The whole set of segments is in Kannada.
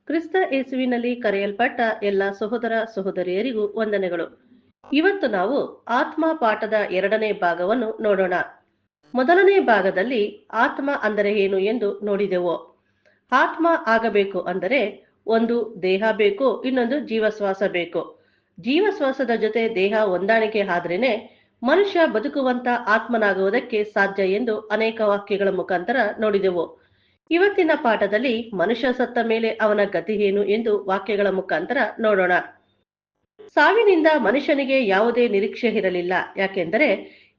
ಕ್ರಿಸ್ತ ಯೇಸುವಿನಲ್ಲಿ ಕರೆಯಲ್ಪಟ್ಟ ಎಲ್ಲ ಸಹೋದರ ಸಹೋದರಿಯರಿಗೂ ವಂದನೆಗಳು. ಇವತ್ತು ನಾವು ಆತ್ಮ ಪಾಠದ 2ನೇ ಭಾಗವನ್ನು ನೋಡೋಣ. ಮೊದಲನೇ ಭಾಗದಲ್ಲಿ ಆತ್ಮ ಅಂದರೆ ಏನು ಎಂದು ನೋಡಿದೆವು. ಆತ್ಮ ಆಗಬೇಕು ಅಂದರೆ ಒಂದು ದೇಹ ಬೇಕು, ಇನ್ನೊಂದು ಜೀವಶ್ವಾಸ ಬೇಕು. ಜೀವಶ್ವಾಸದ ಜೊತೆ ದೇಹ ಹೊಂದಾಣಿಕೆ ಆದ್ರೇನೆ ಮನುಷ್ಯ ಬದುಕುವಂತ ಆತ್ಮನಾಗುವುದಕ್ಕೆ ಸಾಧ್ಯ ಎಂದು ಅನೇಕ ವಾಕ್ಯಗಳ ಮುಖಾಂತರ ನೋಡಿದೆವು. ಇವತ್ತಿನ ಪಾಠದಲ್ಲಿ ಮನುಷ್ಯ ಸತ್ತ ಮೇಲೆ ಅವನ ಗತಿ ಏನು ಎಂದು ವಾಕ್ಯಗಳ ಮುಖಾಂತರ ನೋಡೋಣ. ಸಾವಿನಿಂದ ಮನುಷ್ಯನಿಗೆ ಯಾವುದೇ ನಿರೀಕ್ಷೆ ಇರಲಿಲ್ಲ. ಯಾಕೆಂದರೆ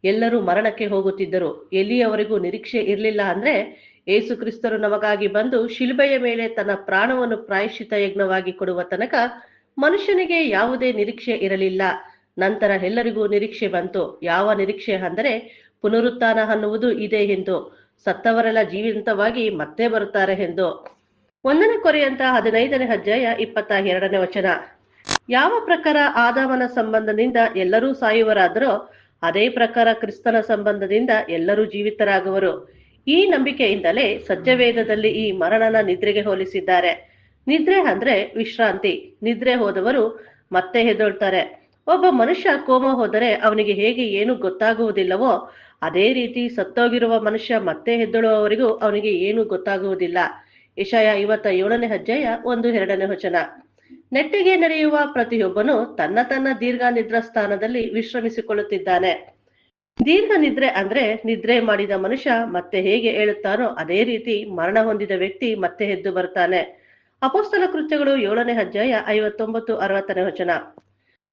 ಎಲ್ಲರೂ ಮರಣಕ್ಕೆ ಹೋಗುತ್ತಿದ್ದರು. ಎಲ್ಲಿಯವರೆಗೂ ನಿರೀಕ್ಷೆ ಇರಲಿಲ್ಲ ಅಂದ್ರೆ ಯೇಸು ಕ್ರಿಸ್ತರು ನಮಗಾಗಿ ಬಂದು ಶಿಲುಬೆಯ ಮೇಲೆ ತನ್ನ ಪ್ರಾಣವನ್ನು ಪ್ರಾಯಶ್ಚಿತ ಯಜ್ಞವಾಗಿ ಕೊಡುವ ತನಕ ಮನುಷ್ಯನಿಗೆ ಯಾವುದೇ ನಿರೀಕ್ಷೆ ಇರಲಿಲ್ಲ. ನಂತರ ಎಲ್ಲರಿಗೂ ನಿರೀಕ್ಷೆ ಬಂತು. ಯಾವ ನಿರೀಕ್ಷೆ ಅಂದರೆ ಪುನರುತ್ಥಾನ ಅನ್ನುವುದು ಇದೆ ಎಂದು, ಸತ್ತವರೆಲ್ಲ ಜೀವಂತವಾಗಿ ಮತ್ತೆ ಬರುತ್ತಾರೆ ಎಂದು. 1 ಕೊರಿಂಥ 15ನೇ ಅಧ್ಯಾಯ 22ನೇ ವಚನ. ಯಾವ ಪ್ರಕಾರ ಆದಾಮನ ಸಂಬಂಧದಿಂದ ಎಲ್ಲರೂ ಸಾಯುವರಾದರೋ ಅದೇ ಪ್ರಕಾರ ಕ್ರಿಸ್ತನ ಸಂಬಂಧದಿಂದ ಎಲ್ಲರೂ ಜೀವಿತರಾಗುವರು. ಈ ನಂಬಿಕೆಯಿಂದಲೇ ಸತ್ಯವೇದದಲ್ಲಿ ಈ ಮರಣನ ನಿದ್ರೆಗೆ ಹೋಲಿಸಿದ್ದಾರೆ. ನಿದ್ರೆ ಅಂದ್ರೆ ವಿಶ್ರಾಂತಿ. ನಿದ್ರೆ ಹೋದವರು ಮತ್ತೆ ಎದ್ದೇಳ್ತಾರೆ. ಒಬ್ಬ ಮನುಷ್ಯ ಕೋಮ ಹೋದರೆ ಅವನಿಗೆ ಹೇಗೆ ಏನು ಗೊತ್ತಾಗುವುದಿಲ್ಲವೋ ಅದೇ ರೀತಿ ಸತ್ತೋಗಿರುವ ಮನುಷ್ಯ ಮತ್ತೆ ಎದ್ದೇಳುವವರೆಗೂ ಅವನಿಗೆ ಏನು ಗೊತ್ತಾಗುವುದಿಲ್ಲ. ಯೆಶಾಯ 57ನೇ ಅಧ್ಯಾಯ 1-2ನೇ ವಚನ. ನೆಟ್ಟಿಗೆ ನಡೆಯುವ ಪ್ರತಿಯೊಬ್ಬನು ತನ್ನ ತನ್ನ ದೀರ್ಘ ನಿದ್ರಾ ಸ್ಥಾನದಲ್ಲಿ ವಿಶ್ರಮಿಸಿಕೊಳ್ಳುತ್ತಿದ್ದಾನೆ. ದೀರ್ಘ ನಿದ್ರೆ ಅಂದ್ರೆ ನಿದ್ರೆ ಮಾಡಿದ ಮನುಷ್ಯ ಮತ್ತೆ ಹೇಗೆ ಏಳುತ್ತಾನೋ ಅದೇ ರೀತಿ ಮರಣ ಹೊಂದಿದ ವ್ಯಕ್ತಿ ಮತ್ತೆ ಎದ್ದು ಬರ್ತಾನೆ. ಅಪೊಸ್ತಲ ಕೃತ್ಯಗಳು 7ನೇ ಅಧ್ಯಾಯ 59-60ನೇ ವಚನ.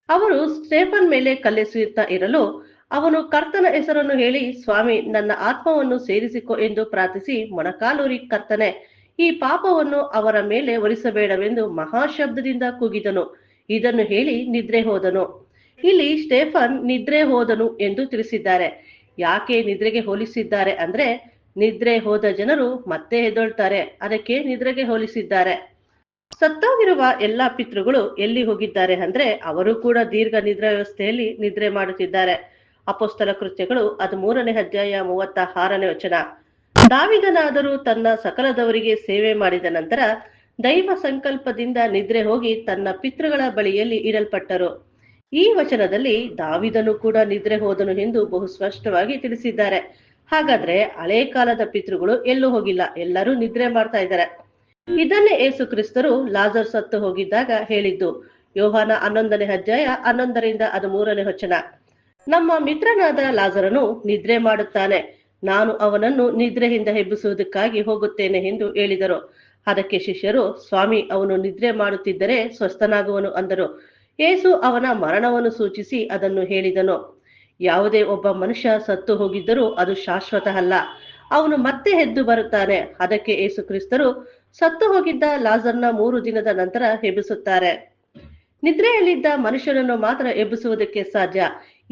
ಅವರು ಸ್ಟೇಫನ್ ಮೇಲೆ ಕಲ್ಲೆಸೆಯುತ್ತಾ ಇರಲು ಅವನು ಕರ್ತನ ಹೆಸರನ್ನು ಹೇಳಿ, ಸ್ವಾಮಿ, ನನ್ನ ಆತ್ಮವನ್ನು ಸೇರಿಸಿಕೊ ಎಂದು ಪ್ರಾರ್ಥಿಸಿ ಮೊಣಕಾಲೂರಿ, ಕರ್ತನೆ, ಈ ಪಾಪವನ್ನು ಅವರ ಮೇಲೆ ಹೊರಿಸಬೇಡವೆಂದು ಮಹಾಶಬ್ದದಿಂದ ಕೂಗಿದನು. ಇದನ್ನು ಹೇಳಿ ನಿದ್ರೆ ಹೋದನು. ಇಲ್ಲಿ ಸ್ಟೇಫನ್ ನಿದ್ರೆ ಹೋದನು ಎಂದು ತಿಳಿಸಿದ್ದಾರೆ. ಯಾಕೆ ನಿದ್ರೆಗೆ ಹೋಲಿಸಿದ್ದಾರೆ ಅಂದ್ರೆ ನಿದ್ರೆ ಹೋದ ಜನರು ಮತ್ತೆ ಎದ್ದೇಳ್ತಾರೆ, ಅದಕ್ಕೆ ನಿದ್ರೆಗೆ ಹೋಲಿಸಿದ್ದಾರೆ. ಸತ್ತೋಗಿರುವ ಎಲ್ಲಾ ಪಿತೃಗಳು ಎಲ್ಲಿ ಹೋಗಿದ್ದಾರೆ ಅಂದ್ರೆ ಅವರು ಕೂಡ ದೀರ್ಘ ನಿದ್ರಾ ವ್ಯವಸ್ಥೆಯಲ್ಲಿ ನಿದ್ರೆ ಮಾಡುತ್ತಿದ್ದಾರೆ. ಅಪೊಸ್ತಲ ಕೃತ್ಯಗಳು 13ನೇ ಅಧ್ಯಾಯ 36ನೇ ವಚನ. ದಾವೀದನಾದರೂ ತನ್ನ ಸಕಲದವರಿಗೆ ಸೇವೆ ಮಾಡಿದ ನಂತರ ದೈವ ಸಂಕಲ್ಪದಿಂದ ನಿದ್ರೆ ಹೋಗಿ ತನ್ನ ಪಿತೃಗಳ ಬಳಿಯಲ್ಲಿ ಇಡಲ್ಪಟ್ಟರು. ಈ ವಚನದಲ್ಲಿ ದಾವೀದನು ಕೂಡ ನಿದ್ರೆ ಹೋದನು ಎಂದು ಬಹು ಸ್ಪಷ್ಟವಾಗಿ ತಿಳಿಸಿದ್ದಾರೆ. ಹಾಗಾದ್ರೆ ಹಳೆ ಕಾಲದ ಪಿತೃಗಳು ಎಲ್ಲೂ ಹೋಗಿಲ್ಲ, ಎಲ್ಲರೂ ನಿದ್ರೆ ಮಾಡ್ತಾ ಇದ್ದಾರೆ. ಇದನ್ನೇ ಯೇಸು ಕ್ರಿಸ್ತರು ಲಾಜರ್ ಸತ್ತು ಹೋಗಿದ್ದಾಗ ಹೇಳಿದ್ದು. ಯೋಹಾನ 11ನೇ ಅಧ್ಯಾಯ 11-13ನೇ ವಚನ. ನಮ್ಮ ಮಿತ್ರನಾದ ಲಾಜರನು ನಿದ್ರೆ ಮಾಡುತ್ತಾನೆ, ನಾನು ಅವನನ್ನು ನಿದ್ರೆಯಿಂದ ಎಬ್ಬಿಸುವುದಕ್ಕಾಗಿ ಹೋಗುತ್ತೇನೆ ಎಂದು ಹೇಳಿದರು. ಅದಕ್ಕೆ ಶಿಷ್ಯರು, ಸ್ವಾಮಿ, ಅವನು ನಿದ್ರೆ ಮಾಡುತ್ತಿದ್ದರೆ ಸ್ವಸ್ಥನಾಗುವನು ಅಂದರು. ಯೇಸು ಅವನ ಮರಣವನ್ನು ಸೂಚಿಸಿ ಅದನ್ನು ಹೇಳಿದನು. ಯಾವುದೇ ಒಬ್ಬ ಮನುಷ್ಯ ಸತ್ತು ಹೋಗಿದ್ದರೂ ಅದು ಶಾಶ್ವತ ಅಲ್ಲ, ಅವನು ಮತ್ತೆ ಎದ್ದು ಬರುತ್ತಾನೆ. ಅದಕ್ಕೆ ಯೇಸು ಕ್ರಿಸ್ತರು ಸತ್ತು ಹೋಗಿದ್ದ ಲಾಜರ್ನ 3 ದಿನದ ನಂತರ ಎಬ್ಬಿಸುತ್ತಾರೆ. ನಿದ್ರೆಯಲ್ಲಿದ್ದ ಮನುಷ್ಯನನ್ನು ಮಾತ್ರ ಎಬ್ಬಿಸುವುದಕ್ಕೆ ಸಾಧ್ಯ.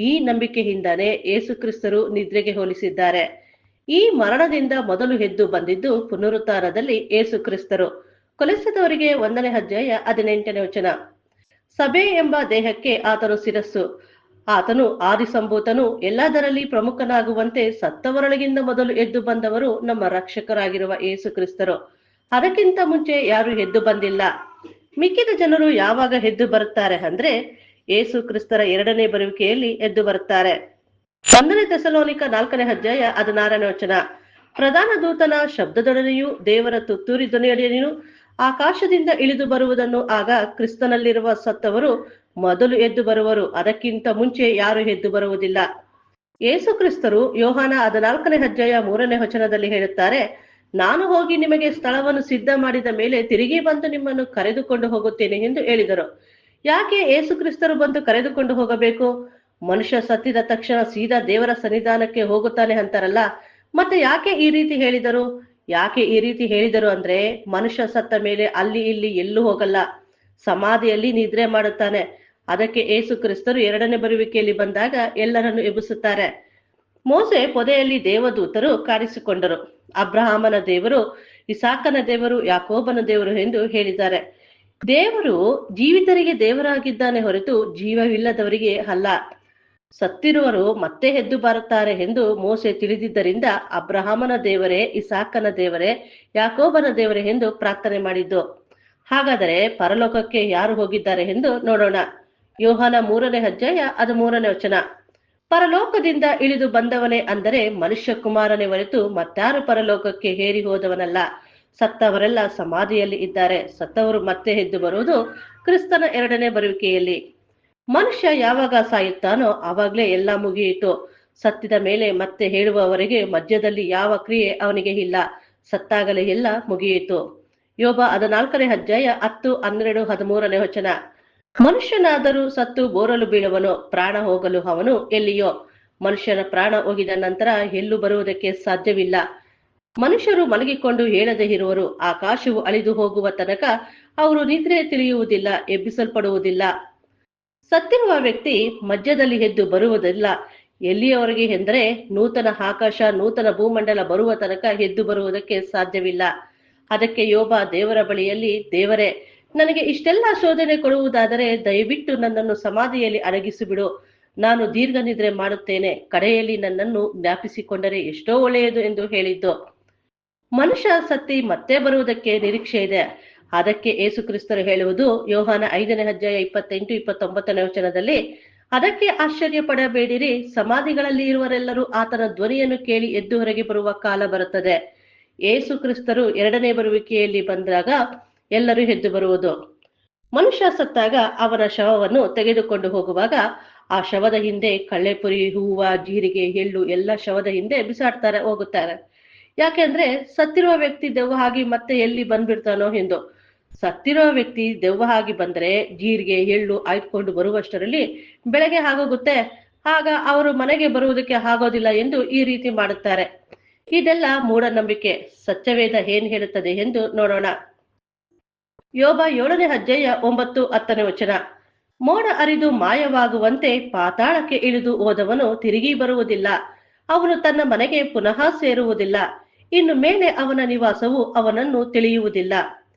ಈ ನಂಬಿಕೆಯಿಂದಾನೇ ಯೇಸು ಕ್ರಿಸ್ತರು ನಿದ್ರೆಗೆ ಹೋಲಿಸಿದ್ದಾರೆ. ಈ ಮರಣದಿಂದ ಮೊದಲು ಎದ್ದು ಬಂದಿದ್ದು ಪುನರುತ್ಥಾನದಲ್ಲಿ ಯೇಸು ಕ್ರಿಸ್ತರು. ಕೊಲೆಸದವರಿಗೆ 1ನೇ ಅಧ್ಯಾಯ 18ನೇ ವಚನ. ಸಭೆ ಎಂಬ ದೇಹಕ್ಕೆ ಆತನು ಶಿರಸ್ಸು. ಆತನು ಆದಿಸಂಭೂತನು, ಎಲ್ಲದರಲ್ಲಿ ಪ್ರಮುಖನಾಗುವಂತೆ ಸತ್ತವರೊಳಗಿಂದ ಮೊದಲು ಎದ್ದು ಬಂದವರು ನಮ್ಮ ರಕ್ಷಕರಾಗಿರುವ ಯೇಸು ಕ್ರಿಸ್ತರು. ಅದಕ್ಕಿಂತ ಮುಂಚೆ ಯಾರು ಎದ್ದು ಬಂದಿಲ್ಲ. ಮಿಕ್ಕಿದ ಜನರು ಯಾವಾಗ ಎದ್ದು ಬರುತ್ತಾರೆ ಅಂದ್ರೆ ಯೇಸು ಕ್ರಿಸ್ತರ 2ನೇ ಬರುವಿಕೆಯಲ್ಲಿ ಎದ್ದು ಬರುತ್ತಾರೆ. 1ನೇ ಥೆಸಲೋನಿಕ 4ನೇ ಅಧ್ಯಾಯ 16ನೇ ವಚನ. ಪ್ರಧಾನ ದೂತನ ಶಬ್ದದೊಡನೆಯೂ ದೇವರ ತುತ್ತೂರಿ ಧ್ವನಿಯೊಡನೆಯೂ ಆಕಾಶದಿಂದ ಇಳಿದು ಬರುವುದನ್ನು ಆಗ ಕ್ರಿಸ್ತನಲ್ಲಿರುವ ಸತ್ತವರು ಮೊದಲು ಎದ್ದು ಬರುವರು. ಅದಕ್ಕಿಂತ ಮುಂಚೆ ಯಾರು ಎದ್ದು ಬರುವುದಿಲ್ಲ. ಯೇಸು ಕ್ರಿಸ್ತರು ಯೋಹಾನ 14ನೇ ಅಧ್ಯಾಯ 3ನೇ ವಚನದಲ್ಲಿ ಹೇಳುತ್ತಾರೆ, ನಾನು ಹೋಗಿ ನಿಮಗೆ ಸ್ಥಳವನ್ನು ಸಿದ್ಧ ಮಾಡಿದ ಮೇಲೆ ತಿರುಗಿ ಬಂದು ನಿಮ್ಮನ್ನು ಕರೆದುಕೊಂಡು ಹೋಗುತ್ತೇನೆ ಎಂದು ಹೇಳಿದರು. ಯಾಕೆ ಯೇಸು ಕ್ರಿಸ್ತರು ಬಂದು ಕರೆದುಕೊಂಡು ಹೋಗಬೇಕು? ಮನುಷ್ಯ ಸತ್ತಿದ ತಕ್ಷಣ ಸೀದಾ ದೇವರ ಸನ್ನಿಧಾನಕ್ಕೆ ಹೋಗುತ್ತಾನೆ ಅಂತಾರಲ್ಲ, ಮತ್ತೆ ಯಾಕೆ ಈ ರೀತಿ ಹೇಳಿದರು? ಯಾಕೆ ಈ ರೀತಿ ಹೇಳಿದರು ಅಂದ್ರೆ ಮನುಷ್ಯ ಸತ್ತ ಮೇಲೆ ಅಲ್ಲಿ ಇಲ್ಲಿ ಎಲ್ಲೂ ಹೋಗಲ್ಲ, ಸಮಾಧಿಯಲ್ಲಿ ನಿದ್ರೆ ಮಾಡುತ್ತಾನೆ. ಅದಕ್ಕೆ ಯೇಸು ಕ್ರಿಸ್ತರು 2ನೇ ಬರುವಿಕೆಯಲ್ಲಿ ಬಂದಾಗ ಎಲ್ಲರನ್ನು ಎಬ್ಬಿಸುತ್ತಾರೆ. ಮೋಸೆ ಪೊದೆಯಲ್ಲಿ ದೇವದೂತರು ಕಾಣಿಸಿಕೊಂಡರು. ಅಬ್ರಹಾಮನ ದೇವರು, ಇಸಾಕನ ದೇವರು, ಯಾಕೋಬನ ದೇವರು ಎಂದು ಹೇಳಿದ್ದಾರೆ. ದೇವರು ಜೀವಿತರಿಗೆ ದೇವರಾಗಿದ್ದಾನೆ ಹೊರತು ಜೀವವಿಲ್ಲದವರಿಗೆ ಅಲ್ಲ. ಸತ್ತಿರುವರು ಮತ್ತೆ ಎದ್ದು ಬರುತ್ತಾರೆ ಎಂದು ಮೋಸೆ ತಿಳಿದಿದ್ದರಿಂದ ಅಬ್ರಹಾಮನ ದೇವರೇ, ಇಸಾಕನ ದೇವರೇ, ಯಾಕೋಬನ ದೇವರೇ ಎಂದು ಪ್ರಾರ್ಥನೆ ಮಾಡಿದ್ದು. ಹಾಗಾದರೆ ಪರಲೋಕಕ್ಕೆ ಯಾರು ಹೋಗಿದ್ದಾರೆ ಎಂದು ನೋಡೋಣ. ಯೋಹಾನ 3ನೇ ಅಧ್ಯಾಯ 13ನೇ ವಚನ. ಪರಲೋಕದಿಂದ ಇಳಿದು ಬಂದವನೇ ಅಂದರೆ ಮನುಷ್ಯ ಕುಮಾರನೇ ಹೊರತು ಮತ್ತಾರು ಪರಲೋಕಕ್ಕೆ ಹೇರಿ ಹೋದವನಲ್ಲ. ಸತ್ತವರೆಲ್ಲ ಸಮಾಧಿಯಲ್ಲಿ ಇದ್ದಾರೆ. ಸತ್ತವರು ಮತ್ತೆ ಎದ್ದು ಬರುವುದು ಕ್ರಿಸ್ತನ 2ನೇ ಬರುವಿಕೆಯಲ್ಲಿ. ಮನುಷ್ಯ ಯಾವಾಗ ಸಾಯುತ್ತಾನೋ ಆವಾಗ್ಲೇ ಎಲ್ಲ ಮುಗಿಯಿತು. ಸತ್ತಿದ ಮೇಲೆ ಮತ್ತೆ ಹೇಳುವವರೆಗೆ ಮಧ್ಯದಲ್ಲಿ ಯಾವ ಕ್ರಿಯೆ ಅವನಿಗೆ ಇಲ್ಲ. ಸತ್ತಾಗಲೇ ಎಲ್ಲ ಮುಗಿಯಿತು. ಯೋಬ 14ನೇ ಅಧ್ಯಾಯ 10, 12, 13ನೇ ವಚನ. ಮನುಷ್ಯನಾದರೂ ಸತ್ತು ಬೋರಲು ಬೀಳುವನು, ಪ್ರಾಣ ಹೋಗಲು ಅವನು ಎಲ್ಲಿಯೋ. ಮನುಷ್ಯನ ಪ್ರಾಣ ಹೋಗಿದ ನಂತರ ಎಲ್ಲೂ ಬರುವುದಕ್ಕೆ ಸಾಧ್ಯವಿಲ್ಲ. ಮನುಷ್ಯರು ಮಲಗಿಕೊಂಡು ಹೇಳದೆ ಇರುವರು. ಆಕಾಶವು ಅಳಿದು ಹೋಗುವ ತನಕ ಅವರು ನಿದ್ರೆ ತಿಳಿಯುವುದಿಲ್ಲ, ಎಬ್ಬಿಸಲ್ಪಡುವುದಿಲ್ಲ. ಸತ್ತಿರುವ ವ್ಯಕ್ತಿ ಮಧ್ಯದಲ್ಲಿ ಎದ್ದು ಬರುವುದಿಲ್ಲ. ಎಲ್ಲಿಯವರೆಗೆ ಎಂದರೆ ನೂತನ ಆಕಾಶ ನೂತನ ಭೂಮಂಡಲ ಬರುವ ತನಕ ಎದ್ದು ಬರುವುದಕ್ಕೆ ಸಾಧ್ಯವಿಲ್ಲ. ಅದಕ್ಕೆ ಯೋಬ ದೇವರ ಬಳಿಯಲ್ಲಿ, ದೇವರೇ, ನನಗೆ ಇಷ್ಟೆಲ್ಲ ಶೋಧನೆ ಕೊಡುವುದಾದರೆ ದಯವಿಟ್ಟು ನನ್ನನ್ನು ಸಮಾಧಿಯಲ್ಲಿ ಅಡಗಿಸಿಬಿಡು. ನಾನು ದೀರ್ಘ ನಿದ್ರೆ ಮಾಡುತ್ತೇನೆ. ಕಡೆಯಲ್ಲಿ ನನ್ನನ್ನು ಜ್ಞಾಪಿಸಿಕೊಂಡರೆ ಎಷ್ಟೋ ಒಳ್ಳೆಯದು ಎಂದು ಹೇಳಿದ್ದು. ಮನುಷ್ಯ ಸತ್ತಿ ಮತ್ತೆ ಬರುವುದಕ್ಕೆ ನಿರೀಕ್ಷೆ ಇದೆ. ಅದಕ್ಕೆ ಯೇಸು ಕ್ರಿಸ್ತರು ಹೇಳುವುದು ಯೋಹಾನ 5ನೇ ಅಧ್ಯಾಯ 28, 29ನೇ ವಚನದಲ್ಲಿ, ಅದಕ್ಕೆ ಆಶ್ಚರ್ಯ ಪಡಬೇಡಿರಿ, ಸಮಾಧಿಗಳಲ್ಲಿ ಇರುವರೆಲ್ಲರೂ ಆತನ ಧ್ವನಿಯನ್ನು ಕೇಳಿ ಎದ್ದು ಹೊರಗೆ ಬರುವ ಕಾಲ ಬರುತ್ತದೆ. ಯೇಸು ಕ್ರಿಸ್ತರು 2ನೇ ಬರುವಿಕೆಯಲ್ಲಿ ಬಂದಾಗ ಎಲ್ಲರೂ ಎದ್ದು ಬರುವುದು. ಮನುಷ್ಯ ಸತ್ತಾಗ ಅವನ ಶವವನ್ನು ತೆಗೆದುಕೊಂಡು ಹೋಗುವಾಗ ಆ ಶವದ ಹಿಂದೆ ಕಳ್ಳೆಪುರಿ, ಹೂವ, ಜೀರಿಗೆ, ಎಳ್ಳು ಎಲ್ಲ ಶವದ ಹಿಂದೆ ಬಿಸಾಡ್ತಾರೆ, ಹೋಗುತ್ತಾರೆ. ಯಾಕೆಂದ್ರೆ ಸತ್ತಿರುವ ವ್ಯಕ್ತಿ ದೆವ್ವ ಆಗಿ ಮತ್ತೆ ಎಲ್ಲಿ ಬಂದ್ಬಿಡ್ತಾನೋ ಎಂದು. ಸತ್ತಿರುವ ವ್ಯಕ್ತಿ ದೆವ್ವ ಆಗಿ ಬಂದ್ರೆ ಜೀರಿಗೆ, ಎಳ್ಳು ಆಯ್ದುಕೊಂಡು ಬರುವಷ್ಟರಲ್ಲಿ ಬೆಳಗ್ಗೆ ಆಗೋಗುತ್ತೆ. ಆಗ ಅವರು ಮನೆಗೆ ಬರುವುದಕ್ಕೆ ಆಗೋದಿಲ್ಲ ಎಂದು ಈ ರೀತಿ ಮಾಡುತ್ತಾರೆ. ಇದೆಲ್ಲ ಮೂಢನಂಬಿಕೆ. ಸತ್ಯವೇದ ಏನ್ ಹೇಳುತ್ತದೆ ಎಂದು ನೋಡೋಣ. ಯೋಬ 7ನೇ ಅಧ್ಯಾಯ 9, 10ನೇ ವಚನ. ಮೋಡ ಹರಿದು ಮಾಯವಾಗುವಂತೆ ಪಾತಾಳಕ್ಕೆ ಇಳಿದು ಹೋದವನು ತಿರುಗಿ ಬರುವುದಿಲ್ಲ. ಅವನು ತನ್ನ ಮನೆಗೆ ಪುನಃ ಸೇರುವುದಿಲ್ಲ. ಇನ್ನು ಮೇಲೆ ಅವನ ನಿವಾಸವು ಅವನನ್ನು ತಿಳಿಯುವುದಿಲ್ಲ.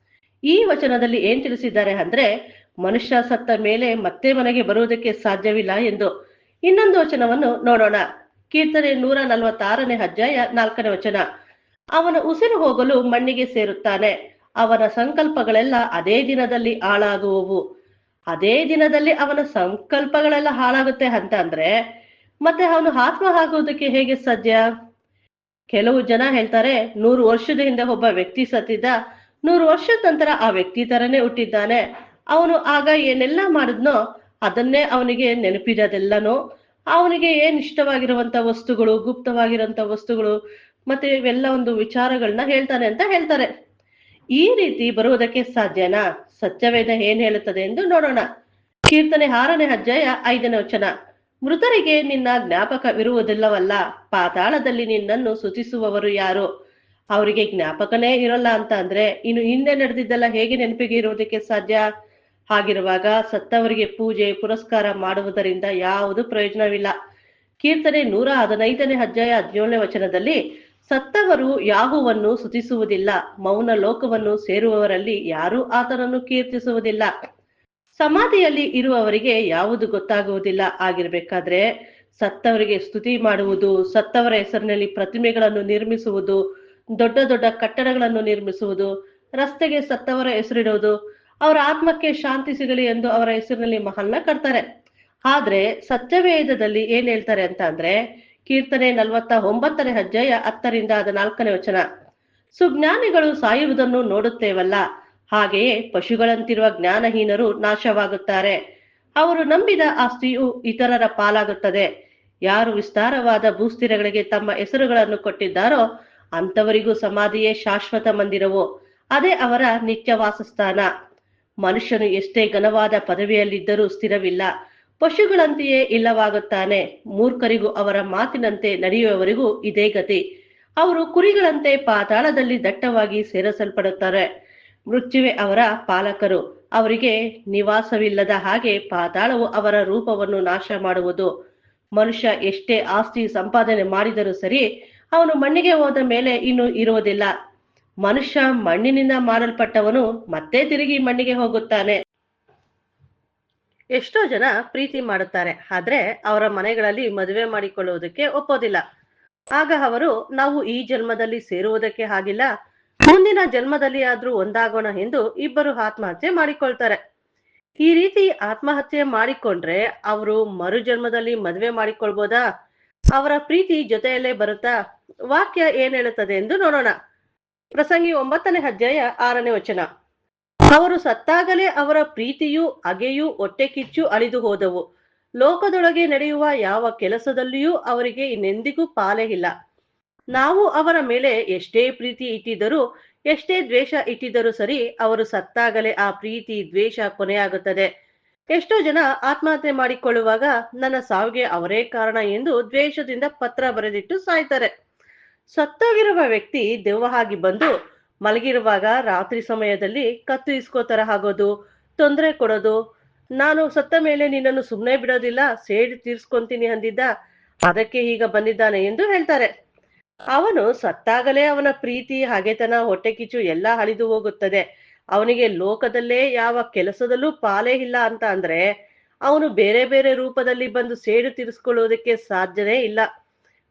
ಈ ವಚನದಲ್ಲಿ ಏನ್ ತಿಳಿಸಿದ್ದಾರೆ ಅಂದ್ರೆ, ಮನುಷ್ಯ ಸತ್ತ ಮೇಲೆ ಮತ್ತೆ ಮನೆಗೆ ಬರುವುದಕ್ಕೆ ಸಾಧ್ಯವಿಲ್ಲ ಎಂದು. ಇನ್ನೊಂದು ವಚನವನ್ನು ನೋಡೋಣ. ಕೀರ್ತನೆ 146ನೇ ಅಧ್ಯಾಯ 4ನೇ ವಚನ. ಅವನ ಉಸಿರು ಹೋಗಲು ಮಣ್ಣಿಗೆ ಸೇರುತ್ತಾನೆ. ಅವನ ಸಂಕಲ್ಪಗಳೆಲ್ಲ ಅದೇ ದಿನದಲ್ಲಿ ಹಾಳಾಗುವವು. ಅದೇ ದಿನದಲ್ಲಿ ಅವನ ಸಂಕಲ್ಪಗಳೆಲ್ಲ ಹಾಳಾಗುತ್ತೆ ಅಂತ ಅಂದ್ರೆ ಮತ್ತೆ ಅವನು ಆತ್ಮ ಆಗುವುದಕ್ಕೆ ಹೇಗೆ ಸಾಧ್ಯ? ಕೆಲವು ಜನ ಹೇಳ್ತಾರೆ, 100 ವರ್ಷದ ಹಿಂದೆ ಒಬ್ಬ ವ್ಯಕ್ತಿ ಸತ್ತಿದ್ದ, 100 ವರ್ಷದ ನಂತರ ಆ ವ್ಯಕ್ತಿ ತರನೇ ಹುಟ್ಟಿದ್ದಾನೆ. ಅವನು ಆಗ ಏನೆಲ್ಲ ಮಾಡಿದ್ನೋ ಅದನ್ನೇ ಅವನಿಗೆ ನೆನಪಿದೆಲ್ಲನೋ, ಅವನಿಗೆ ಏನ್ ಇಷ್ಟವಾಗಿರುವಂತ ವಸ್ತುಗಳು, ಗುಪ್ತವಾಗಿರುವಂತ ವಸ್ತುಗಳು ಮತ್ತೆ ಇವೆಲ್ಲ ಒಂದು ವಿಚಾರಗಳನ್ನ ಹೇಳ್ತಾನೆ ಅಂತ ಹೇಳ್ತಾರೆ. ಈ ರೀತಿ ಬರುವುದಕ್ಕೆ ಸಾಧ್ಯನಾ? ಸತ್ಯವೇದ ಏನ್ ಹೇಳುತ್ತದೆ ಎಂದು ನೋಡೋಣ. ಕೀರ್ತನೆ 6ನೇ ಅಧ್ಯಾಯ 5ನೇ ವಚನ. ಮೃತರಿಗೆ ನಿನ್ನ ಜ್ಞಾಪಕವಿರುವುದಿಲ್ಲವಲ್ಲ, ಪಾತಾಳದಲ್ಲಿ ನಿನ್ನನ್ನು ಸ್ತುತಿಸುವವರು ಯಾರು? ಅವರಿಗೆ ಜ್ಞಾಪಕನೇ ಇರೋಲ್ಲ ಅಂತ ಅಂದ್ರೆ ಇನ್ನು ಹಿಂದೆ ನಡೆದಿದ್ದೆಲ್ಲ ಹೇಗೆ ನೆನಪಿಗೆ ಇರುವುದಕ್ಕೆ ಸಾಧ್ಯ? ಹಾಗಿರುವಾಗ ಸತ್ತವರಿಗೆ ಪೂಜೆ ಪುರಸ್ಕಾರ ಮಾಡುವುದರಿಂದ ಯಾವುದು ಪ್ರಯೋಜನವಿಲ್ಲ. ಕೀರ್ತನೆ 115ನೇ ಅಧ್ಯಾಯ 17ನೇ ವಚನದಲ್ಲಿ, ಸತ್ತವರು ಯಾಹುವನ್ನು ಸ್ತುತಿಸುವುದಿಲ್ಲ, ಮೌನ ಲೋಕವನ್ನು ಸೇರುವವರಲ್ಲಿ ಯಾರೂ ಆತನನ್ನು ಕೀರ್ತಿಸುವುದಿಲ್ಲ. ಸಮಾಧಿಯಲ್ಲಿ ಇರುವವರಿಗೆ ಯಾವುದು ಗೊತ್ತಾಗುವುದಿಲ್ಲ. ಆಗಿರ್ಬೇಕಾದ್ರೆ ಸತ್ತವರಿಗೆ ಸ್ತುತಿ ಮಾಡುವುದು, ಸತ್ತವರ ಹೆಸರಿನಲ್ಲಿ ಪ್ರತಿಮೆಗಳನ್ನು ನಿರ್ಮಿಸುವುದು, ದೊಡ್ಡ ದೊಡ್ಡ ಕಟ್ಟಡಗಳನ್ನು ನಿರ್ಮಿಸುವುದು, ರಸ್ತೆಗೆ ಸತ್ತವರ ಹೆಸರಿಡುವುದು, ಅವರ ಆತ್ಮಕ್ಕೆ ಶಾಂತಿ ಸಿಗಲಿ ಎಂದು ಅವರ ಹೆಸರಿನಲ್ಲಿ ಮಹಲ್ನ ಕಟ್ತಾರೆ. ಆದ್ರೆ ಸತ್ಯವೇದದಲ್ಲಿ ಏನ್ ಹೇಳ್ತಾರೆ ಅಂತ ಅಂದ್ರೆ, ಕೀರ್ತನೆ 49ನೇ ಅಧ್ಯಾಯ 10ರಿಂದ 14ನೇ ವಚನ. ಸುಜ್ಞಾನಿಗಳು ಸಾಯುವುದನ್ನು ನೋಡುತ್ತೇವಲ್ಲ, ಹಾಗೆಯೇ ಪಶುಗಳಂತಿರುವ ಜ್ಞಾನಹೀನರು ನಾಶವಾಗುತ್ತಾರೆ. ಅವರು ನಂಬಿದ ಆಸ್ತಿಯು ಇತರರ ಪಾಲಾಗುತ್ತದೆ. ಯಾರು ವಿಸ್ತಾರವಾದ ಭೂಸ್ಥಿರಗಳಿಗೆ ತಮ್ಮ ಹೆಸರುಗಳನ್ನು ಕೊಟ್ಟಿದ್ದಾರೋ ಅಂತವರಿಗೂ ಸಮಾಧಿಯೇ ಶಾಶ್ವತ ಮಂದಿರವು, ಅದೇ ಅವರ ನಿತ್ಯ ವಾಸಸ್ಥಾನ. ಮನುಷ್ಯನು ಎಷ್ಟೇ ಘನವಾದ ಪದವಿಯಲ್ಲಿದ್ದರೂ ಸ್ಥಿರವಿಲ್ಲ, ಪಶುಗಳಂತೆಯೇ ಇಲ್ಲವಾಗುತ್ತಾನೆ. ಮೂರ್ಖರಿಗೂ ಅವರ ಮಾತಿನಂತೆ ನಡೆಯುವವರಿಗೂ ಇದೇ ಗತಿ. ಅವರು ಕುರಿಗಳಂತೆ ಪಾತಾಳದಲ್ಲಿ ದಟ್ಟವಾಗಿ ಸೇರಿಸಲ್ಪಡುತ್ತಾರೆ. ಮೃತ್ಯುವೆ ಅವರ ಪಾಲಕರು, ಅವರಿಗೆ ನಿವಾಸವಿಲ್ಲದ ಹಾಗೆ ಪಾತಾಳವು ಅವರ ರೂಪವನ್ನು ನಾಶ ಮಾಡುವುದು. ಮನುಷ್ಯ ಎಷ್ಟೇ ಆಸ್ತಿ ಸಂಪಾದನೆ ಮಾಡಿದರೂ ಸರಿ, ಅವನು ಮಣ್ಣಿಗೆ ಹೋದ ಮೇಲೆ ಇನ್ನು ಇರುವುದಿಲ್ಲ. ಮನುಷ್ಯ ಮಣ್ಣಿನಿಂದ ಮಾಡಲ್ಪಟ್ಟವನು ಮತ್ತೆ ತಿರುಗಿ ಮಣ್ಣಿಗೆ ಹೋಗುತ್ತಾನೆ. ಎಷ್ಟೋ ಜನ ಪ್ರೀತಿ ಮಾಡುತ್ತಾರೆ, ಆದ್ರೆ ಅವರ ಮನೆಗಳಲ್ಲಿ ಮದುವೆ ಮಾಡಿಕೊಳ್ಳುವುದಕ್ಕೆ ಒಪ್ಪೋದಿಲ್ಲ. ಆಗ ಅವರು, ನಾವು ಈ ಜನ್ಮದಲ್ಲಿ ಸೇರುವುದಕ್ಕೆ ಆಗಿಲ್ಲ, ಮುಂದಿನ ಜನ್ಮದಲ್ಲಿ ಆದ್ರೂ ಒಂದಾಗೋಣ ಎಂದು ಇಬ್ಬರು ಆತ್ಮಹತ್ಯೆ ಮಾಡಿಕೊಳ್ತಾರೆ. ಈ ರೀತಿ ಆತ್ಮಹತ್ಯೆ ಮಾಡಿಕೊಂಡ್ರೆ ಅವರು ಮರು ಜನ್ಮದಲ್ಲಿ ಮದುವೆ ಮಾಡಿಕೊಳ್ಬೋದಾ? ಅವರ ಪ್ರೀತಿ ಜೊತೆಯಲ್ಲೇ ಬರುತ್ತಾ? ವಾಕ್ಯ ಏನ್ ಹೇಳುತ್ತದೆ ಎಂದು ನೋಡೋಣ. ಪ್ರಸಂಗಿ 9ನೇ ಅಧ್ಯಾಯ 6ನೇ ವಚನ. ಅವರು ಸತ್ತಾಗಲೇ ಅವರ ಪ್ರೀತಿಯೂ ಅಗೆಯೂ ಹೊಟ್ಟೆ ಕಿಚ್ಚು ಅಳಿದು ಹೋದವು. ಲೋಕದೊಳಗೆ ನಡೆಯುವ ಯಾವ ಕೆಲಸದಲ್ಲಿಯೂ ಅವರಿಗೆ ಇನ್ನೆಂದಿಗೂ ಪಾಲೇ ಇಲ್ಲ. ನಾವು ಅವರ ಮೇಲೆ ಎಷ್ಟೇ ಪ್ರೀತಿ ಇಟ್ಟಿದ್ದರೂ, ಎಷ್ಟೇ ದ್ವೇಷ ಇಟ್ಟಿದ್ದರೂ ಸರಿ, ಅವರು ಸತ್ತಾಗಲೇ ಆ ಪ್ರೀತಿ ದ್ವೇಷ ಕೊನೆಯಾಗುತ್ತದೆ. ಎಷ್ಟೋ ಜನ ಆತ್ಮಹತ್ಯೆ ಮಾಡಿಕೊಳ್ಳುವಾಗ ನನ್ನ ಸಾವಿಗೆ ಅವರೇ ಕಾರಣ ಎಂದು ದ್ವೇಷದಿಂದ ಪತ್ರ ಬರೆದಿಟ್ಟು ಸಾಯ್ತಾರೆ. ಸತ್ತೋಗಿರುವ ವ್ಯಕ್ತಿ ದೆವ್ವ ಆಗಿ ಬಂದು ಮಲಗಿರುವಾಗ ರಾತ್ರಿ ಸಮಯದಲ್ಲಿ ಕತ್ತು ಇಸ್ಕೋತರ ಆಗೋದು, ತೊಂದರೆ ಕೊಡೋದು, ನಾನು ಸತ್ತ ಮೇಲೆ ನಿನ್ನನ್ನು ಸುಮ್ಮನೆ ಬಿಡೋದಿಲ್ಲ, ಸೇಡು ತೀರ್ಸ್ಕೊಂತೀನಿ ಅಂದಿದ್ದ, ಅದಕ್ಕೆ ಈಗ ಬಂದಿದ್ದಾನೆ ಎಂದು ಹೇಳ್ತಾರೆ. ಅವನು ಸತ್ತಾಗಲೇ ಅವನ ಪ್ರೀತಿ, ಹಗೆತನ, ಹೊಟ್ಟೆ ಕಿಚ್ಚು ಎಲ್ಲ ಅಳಿದು ಹೋಗುತ್ತದೆ. ಅವನಿಗೆ ಲೋಕದಲ್ಲೇ ಯಾವ ಕೆಲಸದಲ್ಲೂ ಪಾಲೇ ಇಲ್ಲ ಅಂತ ಅಂದ್ರೆ ಅವನು ಬೇರೆ ಬೇರೆ ರೂಪದಲ್ಲಿ ಬಂದು ಸೇಡು ತೀರಿಸ್ಕೊಳ್ಳುವುದಕ್ಕೆ ಸಾಧ್ಯನೇ ಇಲ್ಲ.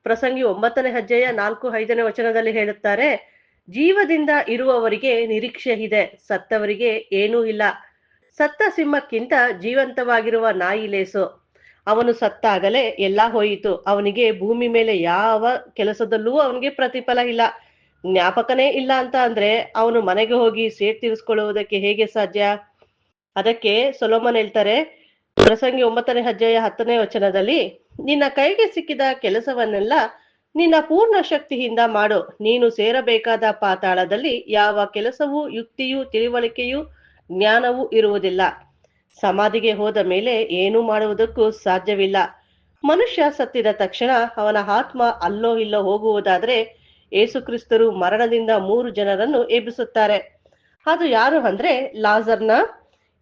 ಪ್ರಸಂಗಿ 9ನೇ ಅಧ್ಯಾಯ 4-5ನೇ ವಚನದಲ್ಲಿ ಹೇಳುತ್ತಾರೆ, ಜೀವದಿಂದ ಇರುವವರಿಗೆ ನಿರೀಕ್ಷೆ ಇದೆ, ಸತ್ತವರಿಗೆ ಏನೂ ಇಲ್ಲ. ಸತ್ತ ಸಿಂಹಕ್ಕಿಂತ ಜೀವಂತವಾಗಿರುವ ನಾಯಿ ಲೇಸು. ಅವನು ಸತ್ತಾಗಲೇ ಎಲ್ಲ ಹೋಯಿತು. ಅವನಿಗೆ ಭೂಮಿ ಮೇಲೆ ಯಾವ ಕೆಲಸದಲ್ಲೂ ಅವನಿಗೆ ಪ್ರತಿಫಲ ಇಲ್ಲ. ಜ್ಞಾಪಕನೇ ಇಲ್ಲ ಅಂತ ಅಂದ್ರೆ ಅವನು ಮನೆಗೆ ಹೋಗಿ ಸೇಡ್ ತೀರಿಸ್ಕೊಳ್ಳುವುದಕ್ಕೆ ಹೇಗೆ ಸಾಧ್ಯ? ಅದಕ್ಕೆ ಸೊಲೊಮನ್ ಹೇಳ್ತಾರೆ, ಪ್ರಸಂಗಿ 9ನೇ ಅಧ್ಯಾಯ 10ನೇ ವಚನದಲ್ಲಿ, ನಿನ್ನ ಕೈಗೆ ಸಿಕ್ಕಿದ ಕೆಲಸವನ್ನೆಲ್ಲ ನಿನ್ನ ಪೂರ್ಣ ಶಕ್ತಿಯಿಂದ ಮಾಡು. ನೀನು ಸೇರಬೇಕಾದ ಪಾತಾಳದಲ್ಲಿ ಯಾವ ಕೆಲಸವೂ, ಯುಕ್ತಿಯೂ, ತಿಳಿವಳಿಕೆಯೂ, ಜ್ಞಾನವೂ ಇರುವುದಿಲ್ಲ. ಸಮಾಧಿಗೆ ಹೋದ ಮೇಲೆ ಏನೂ ಮಾಡುವುದಕ್ಕೂ ಸಾಧ್ಯವಿಲ್ಲ. ಮನುಷ್ಯ ಸತ್ತಿದ ತಕ್ಷಣ ಅವನ ಆತ್ಮ ಅಲ್ಲೋ ಇಲ್ಲೋ ಹೋಗುವುದಾದ್ರೆ ಯೇಸುಕ್ರಿಸ್ತರು ಮರಣದಿಂದ 3 ಜನರನ್ನು ಎಬ್ಬಿಸುತ್ತಾರೆ. ಅದು ಯಾರು ಅಂದ್ರೆ ಲಾಜರ್ನ,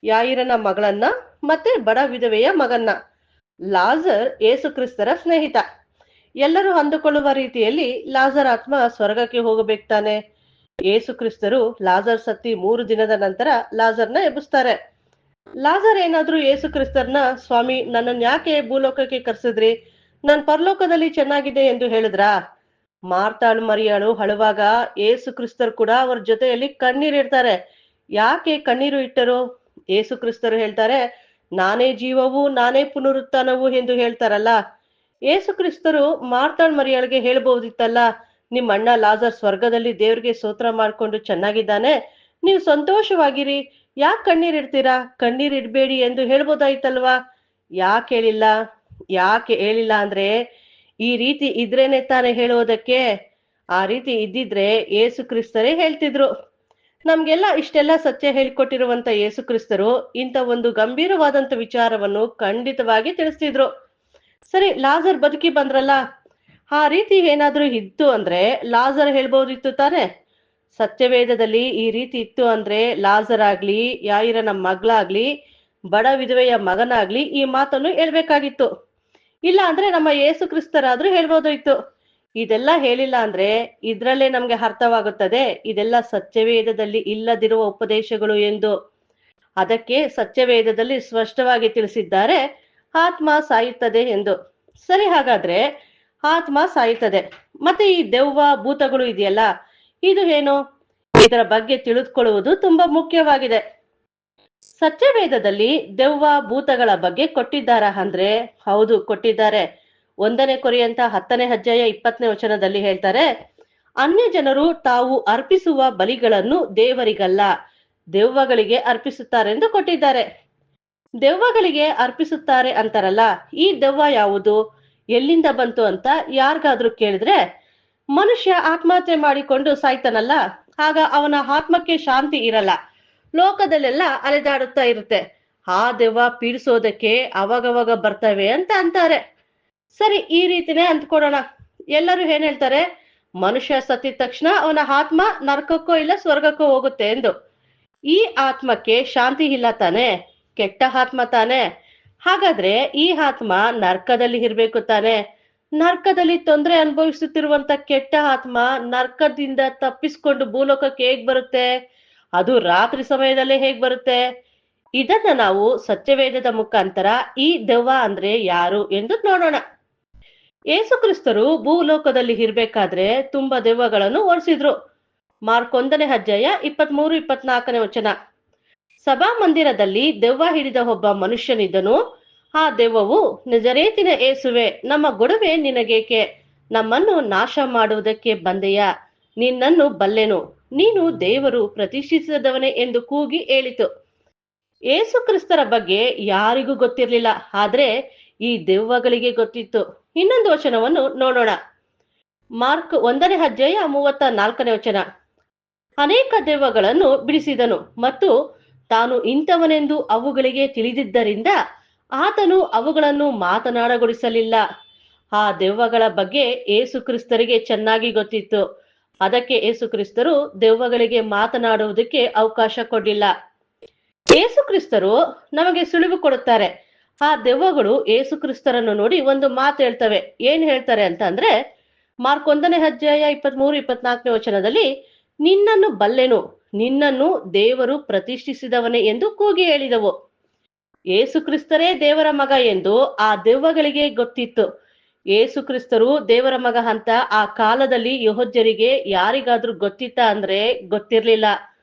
ಯಾಯಿರನ ಮಗಳನ್ನ ಮತ್ತೆ ಬಡ ವಿಧವೆಯ ಮಗನ್ನ. ಲಾಜರ್ ಯೇಸುಕ್ರಿಸ್ತರ ಸ್ನೇಹಿತ. ಎಲ್ಲರೂ ಅಂದುಕೊಳ್ಳುವ ರೀತಿಯಲ್ಲಿ ಲಾಜರ್ ಆತ್ಮ ಸ್ವರ್ಗಕ್ಕೆ ಹೋಗಬೇಕು ತಾನೆ. ಯೇಸುಕ್ರಿಸ್ತರು ಲಾಜರ್ ಸತ್ತಿ 3 ದಿನದ ನಂತರ ಲಾಜರ್ನ ಎಬ್ಬಿಸ್ತಾರೆ. ಲಾಜರ್ ಏನಾದ್ರೂ ಯೇಸುಕ್ರಿಸ್ತರ್ನ, ಸ್ವಾಮಿ ನನ್ನನ್ನು ಯಾಕೆ ಭೂಲೋಕಕ್ಕೆ ಕರ್ಸಿದ್ರಿ, ನಾನ್ ಪರಲೋಕದಲ್ಲಿ ಚೆನ್ನಾಗಿದೆ ಎಂದು ಹೇಳಿದ್ರಾ? ಮಾರ್ತಾಳು ಮರಿಯಾಳು ಅಳುವಾಗ ಯೇಸುಕ್ರಿಸ್ತರು ಕೂಡ ಅವ್ರ ಜೊತೆಯಲ್ಲಿ ಕಣ್ಣೀರಿಡ್ತಾರೆ. ಯಾಕೆ ಕಣ್ಣೀರು ಇಟ್ಟರು? ಯೇಸುಕ್ರಿಸ್ತರು ಹೇಳ್ತಾರೆ, ನಾನೇ ಜೀವವು, ನಾನೇ ಪುನರುತ್ಥಾನವು ಎಂದು ಹೇಳ್ತಾರಲ್ಲ. ಯೇಸುಕ್ರಿಸ್ತರು ಮಾರ್ತಾಳ್ ಮರಿಯಾಳಿಗೆ ಹೇಳ್ಬಹುದಿತ್ತಲ್ಲ, ನಿಮ್ಮ ಅಣ್ಣ ಲಾಜರ್ ಸ್ವರ್ಗದಲ್ಲಿ ದೇವ್ರಿಗೆ ಸ್ತೋತ್ರ ಮಾಡ್ಕೊಂಡು ಚೆನ್ನಾಗಿದ್ದಾನೆ, ನೀವು ಸಂತೋಷವಾಗಿರಿ, ಯಾಕೆ ಕಣ್ಣೀರಿಡ್ತೀರಾ, ಕಣ್ಣೀರಿಡ್ಬೇಡಿ ಎಂದು ಹೇಳ್ಬೋದಾಯ್ತಲ್ವಾ? ಯಾಕೆ ಹೇಳಿಲ್ಲ? ಯಾಕೆ ಹೇಳಿಲ್ಲ ಅಂದ್ರೆ ಈ ರೀತಿ ಇದ್ರೇನೆ ತಾನೇ ಹೇಳೋದಕ್ಕೆ. ಆ ರೀತಿ ಇದ್ದಿದ್ರೆ ಯೇಸು ಕ್ರಿಸ್ತರೇ ಹೇಳ್ತಿದ್ರು. ನಮ್ಗೆಲ್ಲ ಇಷ್ಟೆಲ್ಲ ಸತ್ಯ ಹೇಳ್ಕೊಟ್ಟಿರುವಂತ ಯೇಸು ಕ್ರಿಸ್ತರು ಇಂಥ ಒಂದು ಗಂಭೀರವಾದಂತ ವಿಚಾರವನ್ನು ಖಂಡಿತವಾಗಿ ತಿಳಿಸ್ತಿದ್ರು. ಸರಿ, ಲಾಜರ್ ಬದುಕಿ ಬಂದ್ರಲ್ಲ, ಆ ರೀತಿ ಏನಾದ್ರೂ ಇತ್ತು ಅಂದ್ರೆ ಲಾಜರ್ ಹೇಳ್ಬೋದಿತ್ತು ತಾನೆ. ಸತ್ಯವೇದದಲ್ಲಿ ಈ ರೀತಿ ಇತ್ತು ಅಂದ್ರೆ ಲಾಜರ್ ಆಗ್ಲಿ, ಯಾಯಿರನ ಮಗಳಾಗ್ಲಿ, ಬಡ ವಿಧವೆಯ ಮಗನಾಗ್ಲಿ ಈ ಮಾತನ್ನು ಹೇಳ್ಬೇಕಾಗಿತ್ತು. ಇಲ್ಲ ಅಂದ್ರೆ ನಮ್ಮ ಯೇಸು ಕ್ರಿಸ್ತರಾದ್ರೂ ಹೇಳ್ಬೋದಾಯ್ತು. ಇದೆಲ್ಲ ಹೇಳಿಲ್ಲ ಅಂದ್ರೆ ಇದ್ರಲ್ಲೇ ನಮ್ಗೆ ಅರ್ಥವಾಗುತ್ತದೆ ಇದೆಲ್ಲ ಸತ್ಯವೇದದಲ್ಲಿ ಇಲ್ಲದಿರುವ ಉಪದೇಶಗಳು ಎಂದು. ಅದಕ್ಕೆ ಸತ್ಯವೇದದಲ್ಲಿ ಸ್ಪಷ್ಟವಾಗಿ ತಿಳಿಸಿದ್ದಾರೆ, ಆತ್ಮ ಸಾಯುತ್ತದೆ ಎಂದು. ಸರಿ, ಹಾಗಾದ್ರೆ ಆತ್ಮ ಸಾಯುತ್ತದೆ, ಮತ್ತೆ ಈ ದೆವ್ವ ಭೂತಗಳು ಇದೆಯಲ್ಲ, ಇದು ಏನು? ಇದರ ಬಗ್ಗೆ ತಿಳಿದುಕೊಳ್ಳುವುದು ತುಂಬಾ ಮುಖ್ಯವಾಗಿದೆ. ಸತ್ಯವೇದದಲ್ಲಿ ದೆವ್ವ ಭೂತಗಳ ಬಗ್ಗೆ ಕೊಟ್ಟಿದ್ದಾರಾ ಅಂದ್ರೆ ಹೌದು, ಕೊಟ್ಟಿದ್ದಾರೆ. 1ನೇ ಕೊರಿಂಥ 10ನೇ ಅಧ್ಯಾಯ 20ನೇ ವಚನದಲ್ಲಿ ಹೇಳ್ತಾರೆ, ಅನ್ಯ ಜನರು ತಾವು ಅರ್ಪಿಸುವ ಬಲಿಗಳನ್ನು ದೇವರಿಗಲ್ಲ ದೆವ್ವಗಳಿಗೆ ಅರ್ಪಿಸುತ್ತಾರೆಂದು ಕೊಟ್ಟಿದ್ದಾರೆ. ದೆವ್ವಗಳಿಗೆ ಅರ್ಪಿಸುತ್ತಾರೆ ಅಂತಾರಲ್ಲ, ಈ ದೆವ್ವ ಯಾವುದು, ಎಲ್ಲಿಂದ ಬಂತು ಅಂತ ಯಾರಿಗಾದ್ರೂ ಕೇಳಿದ್ರೆ, ಮನುಷ್ಯ ಆತ್ಮಹತ್ಯೆ ಮಾಡಿಕೊಂಡು ಸಾಯ್ತಾನಲ್ಲ, ಆಗ ಅವನ ಆತ್ಮಕ್ಕೆ ಶಾಂತಿ ಇರಲ್ಲ, ಲೋಕದಲ್ಲೆಲ್ಲ ಅಲೆದಾಡುತ್ತಾ ಇರುತ್ತೆ. ಆ ದೆವ್ವ ಪೀಡಿಸೋದಕ್ಕೆ ಅವಾಗವಾಗ ಬರ್ತವೆ ಅಂತ ಅಂತಾರೆ. ಸರಿ, ಈ ರೀತಿನೇ ಅಂದ್ಕೊಡೋಣ. ಎಲ್ಲರೂ ಏನ್ ಹೇಳ್ತಾರೆ, ಮನುಷ್ಯ ಸತ್ತಿದ ತಕ್ಷಣ ಅವನ ಆತ್ಮ ನರಕಕ್ಕೋ ಇಲ್ಲ ಸ್ವರ್ಗಕ್ಕೋ ಹೋಗುತ್ತೆ ಎಂದು. ಈ ಆತ್ಮಕ್ಕೆ ಶಾಂತಿ ಇಲ್ಲ ತಾನೆ, ಕೆಟ್ಟ ಆತ್ಮ ತಾನೆ. ಹಾಗಾದ್ರೆ ಈ ಆತ್ಮ ನರ್ಕದಲ್ಲಿ ಇರ್ಬೇಕು ತಾನೆ. ನರ್ಕದಲ್ಲಿ ತೊಂದರೆ ಅನುಭವಿಸುತ್ತಿರುವಂತ ಕೆಟ್ಟ ಆತ್ಮ ನರ್ಕದಿಂದ ತಪ್ಪಿಸ್ಕೊಂಡು ಭೂಲೋಕಕ್ಕೆ ಹೇಗ್ ಬರುತ್ತೆ? ಅದು ರಾತ್ರಿ ಸಮಯದಲ್ಲೇ ಹೇಗ್ ಬರುತ್ತೆ? ಇದನ್ನ ನಾವು ಸತ್ಯವೇದದ ಮುಖಾಂತರ ಈ ದೆವ್ವ ಅಂದ್ರೆ ಯಾರು ಎಂದು ನೋಡೋಣ. ಯೇಸು ಕ್ರಿಸ್ತರು ಭೂಲೋಕದಲ್ಲಿ ಇರ್ಬೇಕಾದ್ರೆ ತುಂಬಾ ದೆವ್ವಗಳನ್ನು ಓಡಿಸಿದ್ರು. ಮಾರ್ಕ್ 1 23-24 ವಚನ. ಸಭಾ ಮಂದಿರದಲ್ಲಿ ದೆವ್ವ ಹಿಡಿದ ಒಬ್ಬ ಮನುಷ್ಯನಿದ್ದನು. ಆ ದೆವ್ವವು, ನಜರೇತಿನ ಏಸುವೆ, ನಮ್ಮ ಗೊಡವೆ ನಿನಗೇಕೆ? ನಮ್ಮನ್ನು ನಾಶ ಮಾಡುವುದಕ್ಕೆ ಬಂದೆಯಾ? ನಿನ್ನನ್ನು ಬಲ್ಲೆನು, ನೀನು ದೇವರು ಪ್ರತಿಷ್ಠಿಸಿದವನೇ ಎಂದು ಕೂಗಿ ಹೇಳಿತು. ಏಸು ಕ್ರಿಸ್ತರ ಬಗ್ಗೆ ಯಾರಿಗೂ ಗೊತ್ತಿರಲಿಲ್ಲ, ಆದ್ರೆ ಈ ದೆವ್ವಗಳಿಗೆ ಗೊತ್ತಿತ್ತು. ಇನ್ನೊಂದು ವಚನವನ್ನು ನೋಡೋಣ. ಮಾರ್ಕ್ 1 ವಚನ. ಅನೇಕ ದೆವ್ವಗಳನ್ನು ಬಿಡಿಸಿದನು ಮತ್ತು ತಾನು ಇಂಥವನೆಂದು ಅವುಗಳಿಗೆ ತಿಳಿದಿದ್ದರಿಂದ ಆತನು ಅವುಗಳನ್ನು ಮಾತನಾಡಗೊಡಿಸಲಿಲ್ಲ. ಆ ದೆವ್ವಗಳ ಬಗ್ಗೆ ಏಸು ಕ್ರಿಸ್ತರಿಗೆ ಚೆನ್ನಾಗಿ ಗೊತ್ತಿತ್ತು. ಅದಕ್ಕೆ ಏಸು ಕ್ರಿಸ್ತರು ದೆವ್ವಗಳಿಗೆ ಮಾತನಾಡುವುದಕ್ಕೆ ಅವಕಾಶ ಕೊಡಲಿಲ್ಲ. ಏಸು ಕ್ರಿಸ್ತರು ನಮಗೆ ಸುಳಿವು ಕೊಡುತ್ತಾರೆ. ಆ ದೆವ್ವಗಳು ಏಸು ಕ್ರಿಸ್ತರನ್ನು ನೋಡಿ ಒಂದು ಮಾತು ಹೇಳ್ತವೆ. ಏನ್ ಹೇಳ್ತಾರೆ ಅಂತ ಅಂದ್ರೆ, ಮಾರ್ಕ್ 1 ವಚನದಲ್ಲಿ, ನಿನ್ನನ್ನು ಬಲ್ಲೆನು, ನಿನ್ನನ್ನು ದೇವರು ಪ್ರತಿಷ್ಠಿಸಿದವನೇ ಎಂದು ಕೂಗಿ ಹೇಳಿದವು. ಏಸು ಕ್ರಿಸ್ತರೇ ದೇವರ ಮಗ ಎಂದು ಆ ದೆವ್ವಗಳಿಗೆ ಗೊತ್ತಿತ್ತು. ಏಸು ಕ್ರಿಸ್ತರು ದೇವರ ಮಗ ಅಂತ ಆ ಕಾಲದಲ್ಲಿ ಯೆಹೂದ್ಯರಿಗೆ ಯಾರಿಗಾದ್ರೂ ಗೊತ್ತಿತ್ತ ಅಂದ್ರೆ ಗೊತ್ತಿರ್ಲಿಲ್ಲ.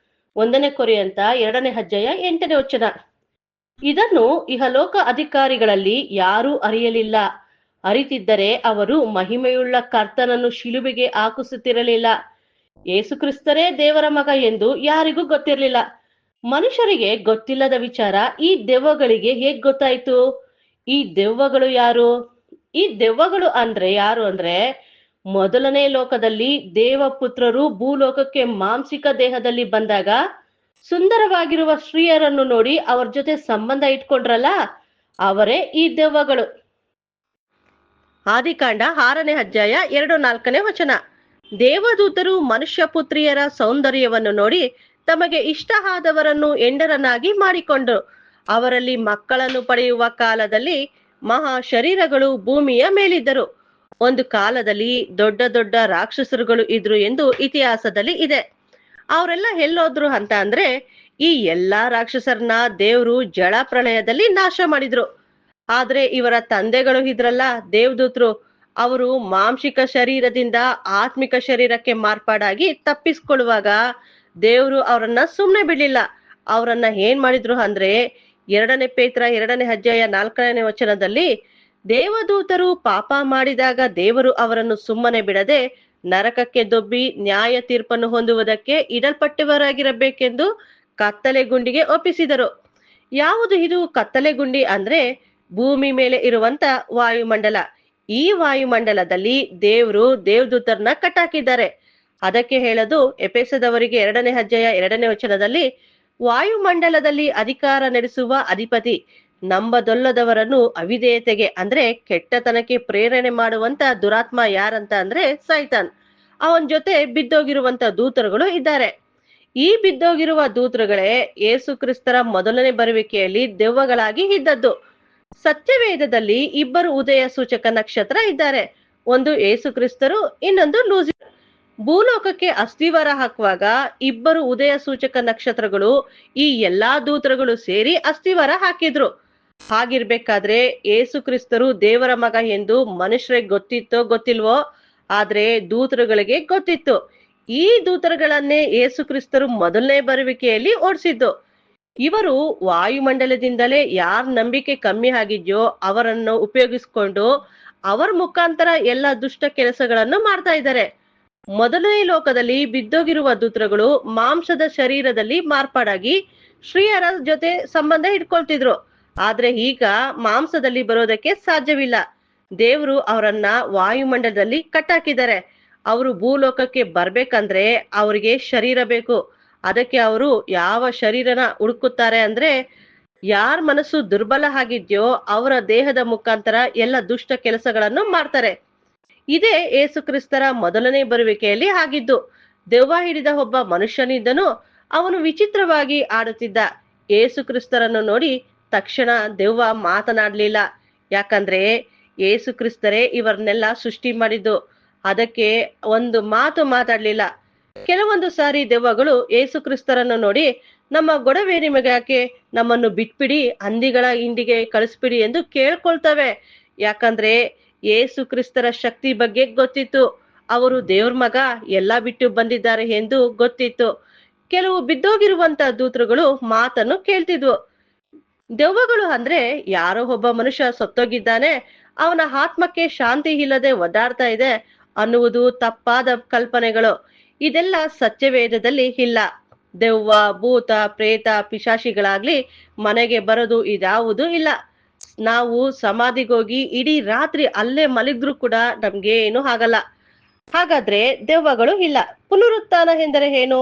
1 ಕೊರಿಂಥ 2 ವಚನ. ಇದನ್ನು ಇಹಲೋಕ ಅಧಿಕಾರಿಗಳಲ್ಲಿ ಯಾರೂ ಅರಿಯಲಿಲ್ಲ. ಅರಿತಿದ್ದರೆ ಅವರು ಮಹಿಮೆಯುಳ್ಳ ಕರ್ತನನ್ನು ಶಿಲುಬೆಗೆ ಹಾಕಿಸುತ್ತಿರಲಿಲ್ಲ. ಏಸು ಕ್ರಿಸ್ತರೇ ದೇವರ ಮಗ ಎಂದು ಯಾರಿಗೂ ಗೊತ್ತಿರಲಿಲ್ಲ. ಮನುಷ್ಯರಿಗೆ ಗೊತ್ತಿಲ್ಲದ ವಿಚಾರ ಈ ದೆವ್ವಗಳಿಗೆ ಹೇಗ್ ಗೊತ್ತಾಯ್ತು? ಈ ದೆವ್ವಗಳು ಯಾರು? ಈ ದೆವ್ವಗಳು ಯಾರು ಅಂದ್ರೆ, ಮೊದಲನೇ ಲೋಕದಲ್ಲಿ ದೇವಪುತ್ರರು ಭೂಲೋಕಕ್ಕೆ ಮಾಂಸಿಕ ದೇಹದಲ್ಲಿ ಬಂದಾಗ ಸುಂದರವಾಗಿರುವ ಸ್ತ್ರೀಯರನ್ನು ನೋಡಿ ಅವ್ರ ಜೊತೆ ಸಂಬಂಧ ಇಟ್ಕೊಂಡ್ರಲ್ಲ, ಅವರೇ ಈ ದೆವ್ವಗಳು. ಆದಿಕಾಂಡ 6 ವಚನ. ದೇವದೂತರು ಮನುಷ್ಯ ಪುತ್ರಿಯರ ಸೌಂದರ್ಯವನ್ನು ನೋಡಿ ತಮಗೆ ಇಷ್ಟ ಆದವರನ್ನು ಹೆಂಡರನ್ನಾಗಿ ಮಾಡಿಕೊಂಡರು. ಅವರಲ್ಲಿ ಮಕ್ಕಳನ್ನು ಪಡೆಯುವ ಕಾಲದಲ್ಲಿ ಮಹಾ ಶರೀರಗಳು ಭೂಮಿಯ ಮೇಲಿದ್ದರು. ಒಂದು ಕಾಲದಲ್ಲಿ ದೊಡ್ಡ ದೊಡ್ಡ ರಾಕ್ಷಸರುಗಳು ಇದ್ರು ಎಂದು ಇತಿಹಾಸದಲ್ಲಿ ಇದೆ. ಅವರೆಲ್ಲ ಎಲ್ಲೋದ್ರು ಅಂತ ಅಂದ್ರೆ, ಈ ಎಲ್ಲಾ ರಾಕ್ಷಸರನ್ನ ದೇವ್ರು ಜಳ ಪ್ರಳಯದಲ್ಲಿ ನಾಶ ಮಾಡಿದ್ರು. ಆದ್ರೆ ಇವರ ತಂದೆಗಳು ಇದ್ರಲ್ಲ, ದೇವದೂತರು, ಅವರು ಮಾಂಸಿಕ ಶರೀರದಿಂದ ಆತ್ಮಿಕ ಶರೀರಕ್ಕೆ ಮಾರ್ಪಾಡಾಗಿ ತಪ್ಪಿಸ್ಕೊಳ್ಳುವಾಗ ದೇವ್ರು ಅವರನ್ನ ಸುಮ್ನೆ ಬಿಡ್ಲಿಲ್ಲ. ಅವರನ್ನ ಏನ್ ಮಾಡಿದ್ರು ಅಂದ್ರೆ, 2 ಪೇತ್ರ 2 ವಚನದಲ್ಲಿ, ದೇವದೂತರು ಪಾಪ ಮಾಡಿದಾಗ ದೇವರು ಅವರನ್ನು ಸುಮ್ಮನೆ ಬಿಡದೆ ನರಕಕ್ಕೆ ದೊಬ್ಬಿ ನ್ಯಾಯ ತೀರ್ಪನ್ನು ಹೊಂದುವುದಕ್ಕೆ ಇಡಲ್ಪಟ್ಟವರಾಗಿರಬೇಕೆಂದು ಕತ್ತಲೆ ಗುಂಡಿಗೆ ಒಪ್ಪಿಸಿದರು. ಯಾವುದು ಇದು ಕತ್ತಲೆ ಗುಂಡಿ ಅಂದ್ರೆ? ಭೂಮಿ ಮೇಲೆ ಇರುವಂತ ವಾಯುಮಂಡಲ. ಈ ವಾಯುಮಂಡಲದಲ್ಲಿ ದೇವ್ರು ದೇವದೂತರನ್ನ ಕಟ್ಟಾಕಿದ್ದಾರೆ. ಅದಕ್ಕೆ ಹೇಳೋದು ಎಫೆಸದವರಿಗೆ 2 ವಚನದಲ್ಲಿ, ವಾಯುಮಂಡಲದಲ್ಲಿ ಅಧಿಕಾರ ನಡೆಸುವ ಅಧಿಪತಿ ನಂಬದೊಲ್ಲದವರನ್ನು ಅವಿಧೇಯತೆಗೆ ಅಂದ್ರೆ ಕೆಟ್ಟತನಕ್ಕೆ ಪ್ರೇರಣೆ ಮಾಡುವಂತ ದುರಾತ್ಮ ಯಾರಂತ ಅಂದ್ರೆ ಸೈತಾನ್. ಅವನ್ ಜೊತೆ ಬಿದ್ದೋಗಿರುವಂತ ದೂತರುಗಳು ಇದ್ದಾರೆ. ಈ ಬಿದ್ದೋಗಿರುವ ದೂತರುಗಳೇ ಯೇಸು ಕ್ರಿಸ್ತರ ಮೊದಲನೇ ಬರುವಿಕೆಯಲ್ಲಿ ದೆವ್ವಗಳಾಗಿ ಇದ್ದದ್ದು. ಸತ್ಯವೇದದಲ್ಲಿ 2 ಉದಯ ಸೂಚಕ ನಕ್ಷತ್ರ ಇದ್ದಾರೆ. ಒಂದು ಯೇಸು ಕ್ರಿಸ್ತರು, ಇನ್ನೊಂದು ಲೂಸಿಫರ್. ಭೂಲೋಕಕ್ಕೆ ಅಸ್ಥಿವಾರ ಹಾಕುವಾಗ 2 ಉದಯ ಸೂಚಕ ನಕ್ಷತ್ರಗಳು ಈ ಎಲ್ಲಾ ದೂತರುಗಳು ಸೇರಿ ಅಸ್ಥಿವಾರ ಹಾಕಿದ್ರು. ಹಾಗಿರ್ಬೇಕಾದ್ರೆ ಯೇಸು ಕ್ರಿಸ್ತರು ದೇವರ ಮಗ ಎಂದು ಮನುಷ್ಯರಿಗೆ ಗೊತ್ತಿತ್ತೋ ಗೊತ್ತಿಲ್ವೋ, ಆದ್ರೆ ದೂತರುಗಳಿಗೆ ಗೊತ್ತಿತ್ತು. ಈ ದೂತರುಗಳನ್ನೇ ಯೇಸು ಕ್ರಿಸ್ತರು ಮೊದಲನೇ ಬರುವಿಕೆಯಲ್ಲಿ ಓಡಿಸಿದ್ದು. ಇವರು ವಾಯುಮಂಡಲದಿಂದಲೇ ಯಾರ ನಂಬಿಕೆ ಕಮ್ಮಿ ಆಗಿದ್ಯೋ ಅವರನ್ನು ಉಪಯೋಗಿಸ್ಕೊಂಡು ಅವರ ಮುಖಾಂತರ ಎಲ್ಲ ದುಷ್ಟ ಕೆಲಸಗಳನ್ನು ಮಾಡ್ತಾ ಇದ್ದಾರೆ. ಮೊದಲನೇ ಲೋಕದಲ್ಲಿ ಬಿದ್ದೋಗಿರುವ ದೂತರುಗಳು ಮಾಂಸದ ಶರೀರದಲ್ಲಿ ಮಾರ್ಪಾಡಾಗಿ ಸ್ತ್ರೀಯರ ಜೊತೆ ಸಂಬಂಧ ಇಟ್ಕೊಳ್ತಿದ್ರು. ಆದ್ರೆ ಈಗ ಮಾಂಸದಲ್ಲಿ ಬರೋದಕ್ಕೆ ಸಾಧ್ಯವಿಲ್ಲ. ದೇವ್ರು ಅವರನ್ನ ವಾಯುಮಂಡಲದಲ್ಲಿ ಕಟ್ಟಾಕಿದ್ದಾರೆ. ಅವರು ಭೂಲೋಕಕ್ಕೆ ಬರ್ಬೇಕಂದ್ರೆ ಅವರಿಗೆ ಶರೀರ ಬೇಕು. ಅದಕ್ಕೆ ಅವರು ಯಾವ ಶರೀರನ ಹುಡುಕುತ್ತಾರೆ ಅಂದ್ರೆ, ಯಾರ ಮನಸ್ಸು ದುರ್ಬಲ ಆಗಿದ್ಯೋ ಅವರ ದೇಹದ ಮುಖಾಂತರ ಎಲ್ಲ ದುಷ್ಟ ಕೆಲಸಗಳನ್ನು ಮಾಡ್ತಾರೆ. ಇದೇ ಏಸು ಕ್ರಿಸ್ತರ ಮೊದಲನೇ ಬರುವಿಕೆಯಲ್ಲಿ ಆಗಿದ್ದು. ದೆವ್ವ ಹಿಡಿದ ಒಬ್ಬ ಮನುಷ್ಯನಿದ್ದನು. ಅವನು ವಿಚಿತ್ರವಾಗಿ ಆಡುತ್ತಿದ್ದ. ಏಸು ಕ್ರಿಸ್ತರನ್ನು ನೋಡಿ ತಕ್ಷಣ ದೆವ್ವ ಮಾತನಾಡ್ಲಿಲ್ಲ. ಯಾಕಂದ್ರೆ ಏಸು ಕ್ರಿಸ್ತರೇ ಇವರನ್ನೆಲ್ಲ ಸೃಷ್ಟಿ ಮಾಡಿದ್ದು. ಅದಕ್ಕೆ ಒಂದು ಮಾತು ಮಾತಾಡ್ಲಿಲ್ಲ. ಕೆಲವೊಂದು ಸಾರಿ ದೆವ್ವಗಳು ಏಸು ಕ್ರಿಸ್ತರನ್ನು ನೋಡಿ, ನಮ್ಮ ಗೊಡವೆ ನಿಮಗೆ ಯಾಕೆ? ನಮ್ಮನ್ನು ಬಿಟ್ಬಿಡಿ, ಹಂದಿಗಳ ಹಿಂಡಿಗೆ ಕಳಿಸ್ಬಿಡಿ ಎಂದು ಕೇಳ್ಕೊಳ್ತವೆ. ಯಾಕಂದ್ರೆ ಏಸು ಕ್ರಿಸ್ತರ ಶಕ್ತಿ ಬಗ್ಗೆ ಗೊತ್ತಿತ್ತು. ಅವರು ದೇವ್ರ ಮಗ ಎಲ್ಲ ಬಿಟ್ಟು ಬಂದಿದ್ದಾರೆ ಎಂದು ಗೊತ್ತಿತ್ತು. ಕೆಲವು ಬಿದ್ದೋಗಿರುವಂತ ದೂತರುಗಳು ಮಾತನ್ನು ಕೇಳ್ತಿದ್ವು. ದೆವ್ವಗಳು ಅಂದ್ರೆ ಯಾರೋ ಒಬ್ಬ ಮನುಷ್ಯ ಸತ್ತೋಗಿದ್ದಾನೆ, ಅವನ ಆತ್ಮಕ್ಕೆ ಶಾಂತಿ ಇಲ್ಲದೆ ಒದ್ದಾಡ್ತಾ ಇದೆ ಅನ್ನುವುದು ತಪ್ಪಾದ ಕಲ್ಪನೆಗಳು. ಇದೆಲ್ಲ ಸತ್ಯವೇದದಲ್ಲಿ ಇಲ್ಲ. ದೆವ್ವ, ಭೂತ, ಪ್ರೇತ, ಪಿಶಾಚಿಗಳಾಗ್ಲಿ ಮನೆಗೆ ಬರೋದು ಇದ್ಯಾವುದೂ ಇಲ್ಲ. ನಾವು ಸಮಾಧಿಗೋಗಿ ಇಡೀ ರಾತ್ರಿ ಅಲ್ಲೇ ಮಲಗಿದ್ರು ಕೂಡ ನಮ್ಗೇನು ಆಗಲ್ಲ. ಹಾಗಾದ್ರೆ ದೆವ್ವಗಳು ಇಲ್ಲ. ಪುನರುತ್ಥಾನ ಎಂದರೆ ಏನು?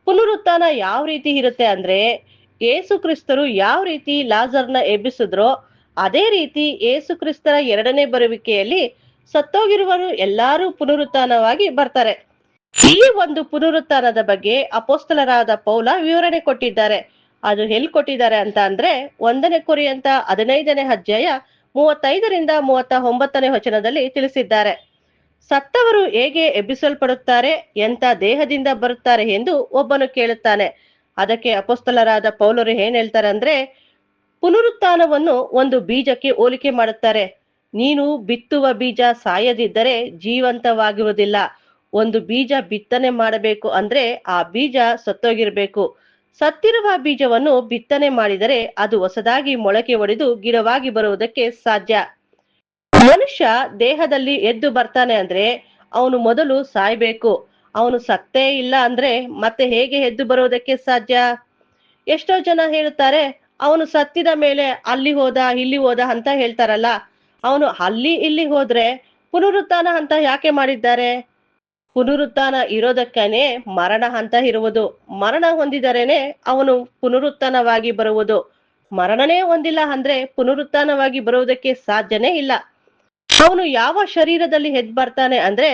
ಪುನರುತ್ಥಾನ ಯಾವ ರೀತಿ ಇರುತ್ತೆ ಅಂದ್ರೆ, ಏಸು ಕ್ರಿಸ್ತರು ಯಾವ ರೀತಿ ಲಾಜರ್ನ ಎಬ್ಬಿಸಿದ್ರೋ ಅದೇ ರೀತಿ ಏಸು ಕ್ರಿಸ್ತರ ಎರಡನೇ ಬರುವಿಕೆಯಲ್ಲಿ ಸತ್ತೋಗಿರುವರು ಎಲ್ಲಾರು ಪುನರುತ್ಥಾನವಾಗಿ ಬರ್ತಾರೆ. ಈ ಒಂದು ಪುನರುತ್ಥಾನದ ಬಗ್ಗೆ ಅಪೊಸ್ತಲರಾದ ಪೌಲ ವಿವರಣೆ ಕೊಟ್ಟಿದ್ದಾರೆ. ಅದು ಎಲ್ಲಿ ಕೊಟ್ಟಿದ್ದಾರೆ ಅಂತ ಅಂದ್ರೆ 1 ಕೊರಿಂಥ 15ನೇ ಅಧ್ಯಾಯ 35ರಿಂದ 39ನೇ ವಚನದಲ್ಲಿ ತಿಳಿಸಿದ್ದಾರೆ. ಸತ್ತವರು ಹೇಗೆ ಎಬ್ಬಿಸಲ್ಪಡುತ್ತಾರೆ, ಎಂತ ದೇಹದಿಂದ ಬರುತ್ತಾರೆ ಎಂದು ಒಬ್ಬನು ಕೇಳುತ್ತಾನೆ. ಅದಕ್ಕೆ ಅಪೊಸ್ತಲರಾದ ಪೌಲರು ಏನ್ ಹೇಳ್ತಾರೆ ಅಂದ್ರೆ, ಪುನರುತ್ಥಾನವನ್ನು ಒಂದು ಬೀಜಕ್ಕೆ ಹೋಲಿಕೆ ಮಾಡುತ್ತಾರೆ. ನೀನು ಬಿತ್ತುವ ಬೀಜ ಸಾಯದಿದ್ದರೆ ಜೀವಂತವಾಗಿರುವುದಿಲ್ಲ. ಒಂದು ಬೀಜ ಬಿತ್ತನೆ ಮಾಡಬೇಕು ಅಂದ್ರೆ ಆ ಬೀಜ ಸತ್ತೋಗಿರ್ಬೇಕು. ಸತ್ತಿರುವ ಬೀಜವನ್ನು ಬಿತ್ತನೆ ಮಾಡಿದರೆ ಅದು ಹೊಸದಾಗಿ ಮೊಳಕೆ ಒಡೆದು ಗಿಡವಾಗಿ ಬರುವುದಕ್ಕೆ ಸಾಧ್ಯ. ಮನುಷ್ಯ ದೇಹದಲ್ಲಿ ಎದ್ದು ಬರ್ತಾನೆ ಅಂದ್ರೆ ಅವನು ಮೊದಲು ಸಾಯ್ಬೇಕು. ಅವನು ಸತ್ತೇ ಇಲ್ಲ ಅಂದ್ರೆ ಮತ್ತೆ ಹೇಗೆ ಎದ್ದು ಬರುವುದಕ್ಕೆ ಸಾಧ್ಯ? ಎಷ್ಟೋ ಜನ ಹೇಳುತ್ತಾರೆ, ಅವನು ಸತ್ತಿದ ಮೇಲೆ ಅಲ್ಲಿ ಹೋದ ಇಲ್ಲಿ ಹೋದ ಅಂತ ಹೇಳ್ತಾರಲ್ಲ. ಅವನು ಅಲ್ಲಿ ಇಲ್ಲಿ ಹೋದ್ರೆ ಪುನರುತ್ಥಾನ ಅಂತ ಯಾಕೆ ಮಾಡಿದ್ದಾರೆ? ಪುನರುತ್ಥಾನ ಇರೋದಕ್ಕೇನೆ ಮರಣ ಅಂತ ಇರುವುದು. ಮರಣ ಹೊಂದಿದರೇನೆ ಅವನು ಪುನರುತ್ಥಾನವಾಗಿ ಬರುವುದು. ಮರಣನೇ ಹೊಂದಿಲ್ಲ ಅಂದ್ರೆ ಪುನರುತ್ಥಾನವಾಗಿ ಬರುವುದಕ್ಕೆ ಸಾಧ್ಯನೇ ಇಲ್ಲ. ಅವನು ಯಾವ ಶರೀರದಲ್ಲಿ ಎದ್ದು ಬರ್ತಾನೆ ಅಂದ್ರೆ,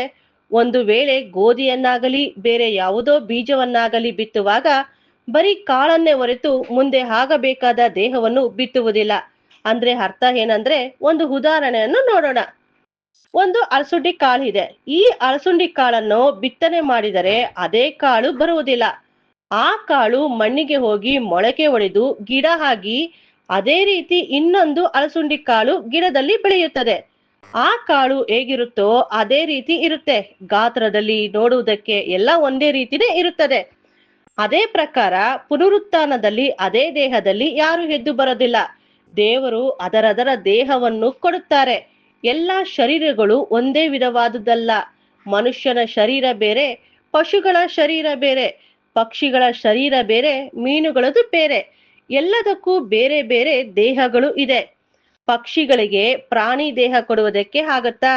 ಒಂದು ವೇಳೆ ಗೋಧಿಯನ್ನಾಗಲಿ ಬೇರೆ ಯಾವುದೋ ಬೀಜವನ್ನಾಗಲಿ ಬಿತ್ತುವಾಗ ಬರೀ ಕಾಳನ್ನೇ ಹೊರತು ಮುಂದೆ ಆಗಬೇಕಾದ ದೇಹವನ್ನು ಬಿತ್ತುವುದಿಲ್ಲ. ಅಂದ್ರೆ ಅರ್ಥ ಏನಂದ್ರೆ, ಒಂದು ಉದಾಹರಣೆಯನ್ನು ನೋಡೋಣ. ಒಂದು ಅಲಸುಂಡಿ ಕಾಳಿದೆ. ಈ ಅಲಸುಂಡಿ ಕಾಳನ್ನು ಬಿತ್ತನೆ ಮಾಡಿದರೆ ಅದೇ ಕಾಳು ಬರುವುದಿಲ್ಲ. ಆ ಕಾಳು ಮಣ್ಣಿಗೆ ಹೋಗಿ ಮೊಳಕೆ ಒಡೆದು ಗಿಡ ಆಗಿ ಅದೇ ರೀತಿ ಇನ್ನೊಂದು ಅಲಸುಂಡಿ ಕಾಳು ಗಿಡದಲ್ಲಿ ಬೆಳೆಯುತ್ತದೆ. ಆ ಕಾಳು ಹೇಗಿರುತ್ತೋ ಅದೇ ರೀತಿ ಇರುತ್ತೆ. ಗಾತ್ರದಲ್ಲಿ, ನೋಡುವುದಕ್ಕೆ ಎಲ್ಲ ಒಂದೇ ರೀತಿನೇ ಇರುತ್ತದೆ. ಅದೇ ಪ್ರಕಾರ ಪುನರುತ್ಥಾನದಲ್ಲಿ ಅದೇ ದೇಹದಲ್ಲಿ ಯಾರು ಎದ್ದು ಬರೋದಿಲ್ಲ. ದೇವರು ಅದರದರ ದೇಹವನ್ನು ಕೊಡುತ್ತಾರೆ. ಎಲ್ಲಾ ಶರೀರಗಳು ಒಂದೇ ವಿಧವಾದುದಲ್ಲ. ಮನುಷ್ಯನ ಶರೀರ ಬೇರೆ, ಪಶುಗಳ ಶರೀರ ಬೇರೆ, ಪಕ್ಷಿಗಳ ಶರೀರ ಬೇರೆ, ಮೀನುಗಳದು ಬೇರೆ. ಎಲ್ಲದಕ್ಕೂ ಬೇರೆ ಬೇರೆ ದೇಹಗಳು ಇದೆ. ಪಕ್ಷಿಗಳಿಗೆ ಪ್ರಾಣಿ ದೇಹ ಕೊಡುವುದಕ್ಕೆ ಆಗತ್ತಾ?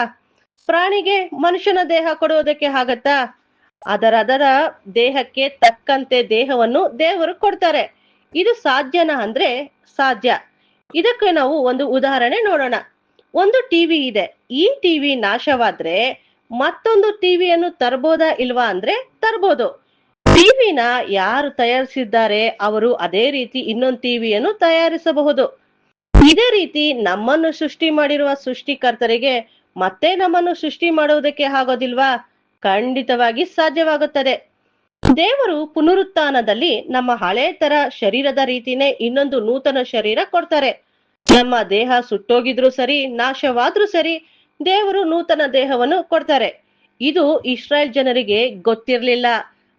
ಪ್ರಾಣಿಗೆ ಮನುಷ್ಯನ ದೇಹ ಕೊಡುವುದಕ್ಕೆ ಆಗತ್ತಾ? ಅದರದರ ದೇಹಕ್ಕೆ ತಕ್ಕಂತೆ ದೇಹವನ್ನು ದೇವರು ಕೊಡ್ತಾರೆ. ಇದು ಸಾಧ್ಯನಾ ಅಂದ್ರೆ ಸಾಧ್ಯ. ಇದಕ್ಕೆ ನಾವು ಒಂದು ಉದಾಹರಣೆ ನೋಡೋಣ. ಒಂದು ಟಿವಿ ಇದೆ. ಈ ಟಿವಿ ನಾಶವಾದ್ರೆ ಮತ್ತೊಂದು ಟಿವಿಯನ್ನು ತರಬಹುದಾ ಇಲ್ವಾ ಅಂದ್ರೆ ತರಬಹುದು. ಟಿವಿನ ಯಾರು ತಯಾರಿಸಿದ್ದಾರೆ ಅವರು ಅದೇ ರೀತಿ ಇನ್ನೊಂದು ಟಿವಿಯನ್ನು ತಯಾರಿಸಬಹುದು. ಇದೇ ರೀತಿ ನಮ್ಮನ್ನು ಸೃಷ್ಟಿ ಮಾಡಿರುವ ಸೃಷ್ಟಿಕರ್ತರಿಗೆ ಮತ್ತೆ ನಮ್ಮನ್ನು ಸೃಷ್ಟಿ ಮಾಡುವುದಕ್ಕೆ ಆಗೋದಿಲ್ವಾ? ಖಂಡಿತವಾಗಿ ಸಾಧ್ಯವಾಗುತ್ತದೆ. ದೇವರು ಪುನರುತ್ಥಾನದಲ್ಲಿ ನಮ್ಮ ಹಳೆ ತರ ಶರೀರದ ರೀತಿನೇ ಇನ್ನೊಂದು ನೂತನ ಶರೀರ ಕೊಡ್ತಾರೆ. ನಮ್ಮ ದೇಹ ಸುಟ್ಟೋಗಿದ್ರು ಸರಿ, ನಾಶವಾದ್ರೂ ಸರಿ, ದೇವರು ನೂತನ ದೇಹವನ್ನು ಕೊಡ್ತಾರೆ. ಇದು ಇಸ್ರಾಯೇಲ್ ಜನರಿಗೆ ಗೊತ್ತಿರ್ಲಿಲ್ಲ.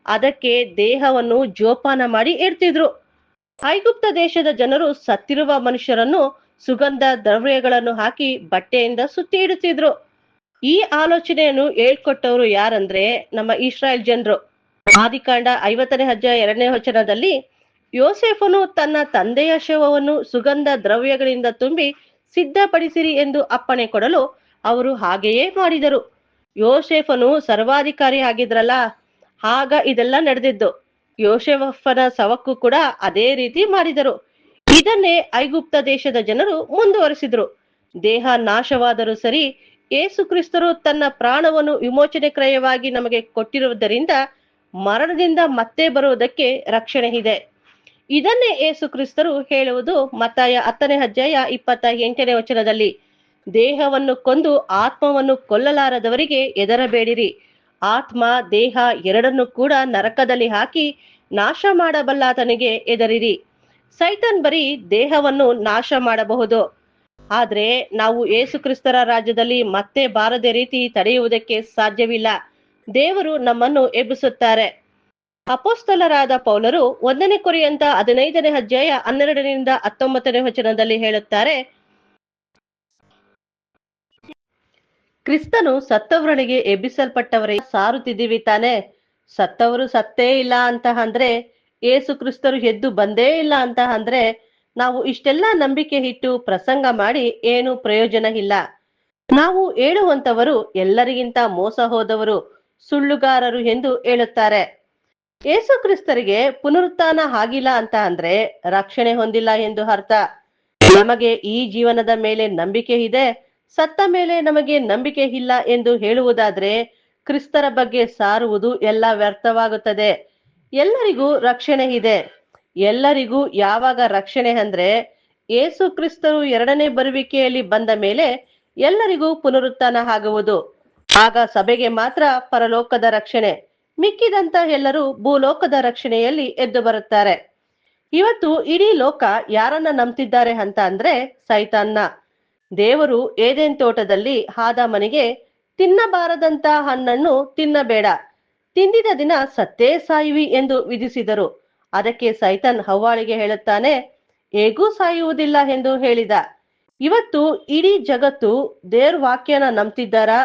ಅದಕ್ಕೆ ದೇಹವನ್ನು ಜೋಪಾನ ಮಾಡಿ ಇಡ್ತಿದ್ರು. ಐಗುಪ್ತ ದೇಶದ ಜನರು ಸತ್ತಿರುವ ಮನುಷ್ಯರನ್ನು ಸುಗಂಧ ದ್ರವ್ಯಗಳನ್ನು ಹಾಕಿ ಬಟ್ಟೆಯಿಂದ ಸುತ್ತಿ ಇಡುತ್ತಿದ್ರು. ಈ ಆಲೋಚನೆಯನ್ನು ಹೇಳ್ಕೊಟ್ಟವರು ಯಾರಂದ್ರೆ ನಮ್ಮ ಇಸ್ರಾಯೇಲ್ ಜನರು. ಆದಿಕಾಂಡ 50ನೇ ಅಧ್ಯಾಯ 2ನೇ ವಚನದಲ್ಲಿ ಯೋಸೇಫನು ತನ್ನ ತಂದೆಯ ಶವವನ್ನು ಸುಗಂಧ ದ್ರವ್ಯಗಳಿಂದ ತುಂಬಿ ಸಿದ್ಧಪಡಿಸಿರಿ ಎಂದು ಅಪ್ಪಣೆ ಕೊಡಲು ಅವರು ಹಾಗೆಯೇ ಮಾಡಿದರು. ಯೋಸೇಫನು ಸರ್ವಾಧಿಕಾರಿ ಆಗಿದ್ರಲ್ಲ, ಆಗ ಇದೆಲ್ಲ ನಡೆದಿದ್ದು. ಯೋಸೇಫನ ಶವಕ್ಕೂ ಕೂಡ ಅದೇ ರೀತಿ ಮಾಡಿದರು. ಇದನ್ನೇ ಐಗುಪ್ತ ದೇಶದ ಜನರು ಮುಂದುವರೆಸಿದ್ರು. ದೇಹ ನಾಶವಾದರೂ ಸರಿ, ಯೇಸು ಕ್ರಿಸ್ತರು ತನ್ನ ಪ್ರಾಣವನ್ನು ವಿಮೋಚನೆ ಕ್ರಯವಾಗಿ ನಮಗೆ ಕೊಟ್ಟಿರುವುದರಿಂದ ಮರಣದಿಂದ ಮತ್ತೆ ಬರುವುದಕ್ಕೆ ರಕ್ಷಣೆ ಇದೆ. ಇದನ್ನೇ ಯೇಸು ಕ್ರಿಸ್ತರು ಹೇಳುವುದು ಮತ್ತಾಯ 10ನೇ ಅಧ್ಯಾಯ 28ನೇ ವಚನದಲ್ಲಿ. ದೇಹವನ್ನು ಕೊಂದು ಆತ್ಮವನ್ನು ಕೊಲ್ಲಲಾರದವರಿಗೆ ಹೆದರಬೇಡಿರಿ. ಆತ್ಮ ದೇಹ ಎರಡನ್ನು ಕೂಡ ನರಕದಲ್ಲಿ ಹಾಕಿ ನಾಶ ಮಾಡಬಲ್ಲಾತನಿಗೆ ಹೆದರಿರಿ. ಸೈತಾನ್ ಬರೀ ದೇಹವನ್ನು ನಾಶ ಮಾಡಬಹುದು, ಆದ್ರೆ ನಾವು ಯೇಸು ಕ್ರಿಸ್ತರ ರಾಜ್ಯದಲ್ಲಿ ಮತ್ತೆ ಬಾರದೆ ರೀತಿ ತಡೆಯುವುದಕ್ಕೆ ಸಾಧ್ಯವಿಲ್ಲ. ದೇವರು ನಮ್ಮನ್ನು ಎಬ್ಬಿಸುತ್ತಾರೆ. ಅಪೊಸ್ತಲರಾದ ಪೌಲರು 1 ಕೊರಿಂಥ 15ನೇ ಅಧ್ಯಾಯ 12ರಿಂದ 19ನೇ ವಚನದಲ್ಲಿ ಹೇಳುತ್ತಾರೆ, ಕ್ರಿಸ್ತನು ಸತ್ತವರೊಳಗೆ ಎಬ್ಬಿಸಲ್ಪಟ್ಟವರೇ ಸಾರುತ್ತಿದ್ದೀವಿ ತಾನೆ. ಸತ್ತವರು ಸತ್ತೇ ಇಲ್ಲ ಅಂತ ಅಂದ್ರೆ, ಏಸು ಕ್ರಿಸ್ತರು ಎದ್ದು ಬಂದೇ ಇಲ್ಲ ಅಂತ ಅಂದ್ರೆ, ನಾವು ಇಷ್ಟೆಲ್ಲ ನಂಬಿಕೆ ಇಟ್ಟು ಪ್ರಸಂಗ ಮಾಡಿ ಏನು ಪ್ರಯೋಜನ ಇಲ್ಲ. ನಾವು ಹೇಳುವಂತವರು ಎಲ್ಲರಿಗಿಂತ ಮೋಸ ಹೋದವರು, ಸುಳ್ಳುಗಾರರು ಎಂದು ಹೇಳುತ್ತಾರೆ. ಏಸು ಕ್ರಿಸ್ತರಿಗೆ ಪುನರುತ್ಥಾನ ಆಗಿಲ್ಲ ಅಂತ ಅಂದ್ರೆ ರಕ್ಷಣೆ ಹೊಂದಿಲ್ಲ ಎಂದು ಅರ್ಥ. ನಮಗೆ ಈ ಜೀವನದ ಮೇಲೆ ನಂಬಿಕೆ ಇದೆ, ಸತ್ತ ಮೇಲೆ ನಮಗೆ ನಂಬಿಕೆ ಇಲ್ಲ ಎಂದು ಹೇಳುವುದಾದ್ರೆ ಕ್ರಿಸ್ತರ ಬಗ್ಗೆ ಸಾರುವುದು ಎಲ್ಲ ವ್ಯರ್ಥವಾಗುತ್ತದೆ. ಎಲ್ಲರಿಗೂ ರಕ್ಷಣೆ ಇದೆ. ಎಲ್ಲರಿಗೂ ಯಾವಾಗ ರಕ್ಷಣೆ ಅಂದ್ರೆ, ಏಸು ಕ್ರಿಸ್ತರು 2ನೇ ಬರುವಿಕೆಯಲ್ಲಿ ಬಂದ ಮೇಲೆ ಎಲ್ಲರಿಗೂ ಪುನರುತ್ಥಾನ ಆಗುವುದು. ಆಗ ಸಭೆಗೆ ಮಾತ್ರ ಪರಲೋಕದ ರಕ್ಷಣೆ, ಮಿಕ್ಕಿದಂತ ಎಲ್ಲರೂ ಭೂಲೋಕದ ರಕ್ಷಣೆಯಲ್ಲಿ ಎದ್ದು ಬರುತ್ತಾರೆ. ಇವತ್ತು ಇಡೀ ಲೋಕ ಯಾರನ್ನ ನಂಬ್ತಿದ್ದಾರೆ ಅಂತ ಅಂದ್ರೆ ಸೈತಾನ್ನ. ದೇವರು ಏದೇನ್ ತೋಟದಲ್ಲಿ ಆದಾಮನಿಗೆ ತಿನ್ನಬಾರದಂತ ಹಣ್ಣನ್ನು ತಿನ್ನಬೇಡ, ತಿಂದಿದ ದಿನ ಸತ್ತೇ ಸಾಯುವಿ ಎಂದು ವಿಧಿಸಿದರು. ಅದಕ್ಕೆ ಸೈತಾನ್ ಹವ್ವಾಳಿಗೆ ಹೇಳುತ್ತಾನೆ, ಹೇಗೂ ಸಾಯುವುದಿಲ್ಲ ಎಂದು ಹೇಳಿದ. ಇವತ್ತು ಇಡೀ ಜಗತ್ತು ದೇವ್ರ ವಾಕ್ಯನ ನಂಬ್ತಿದ್ದಾರಾ,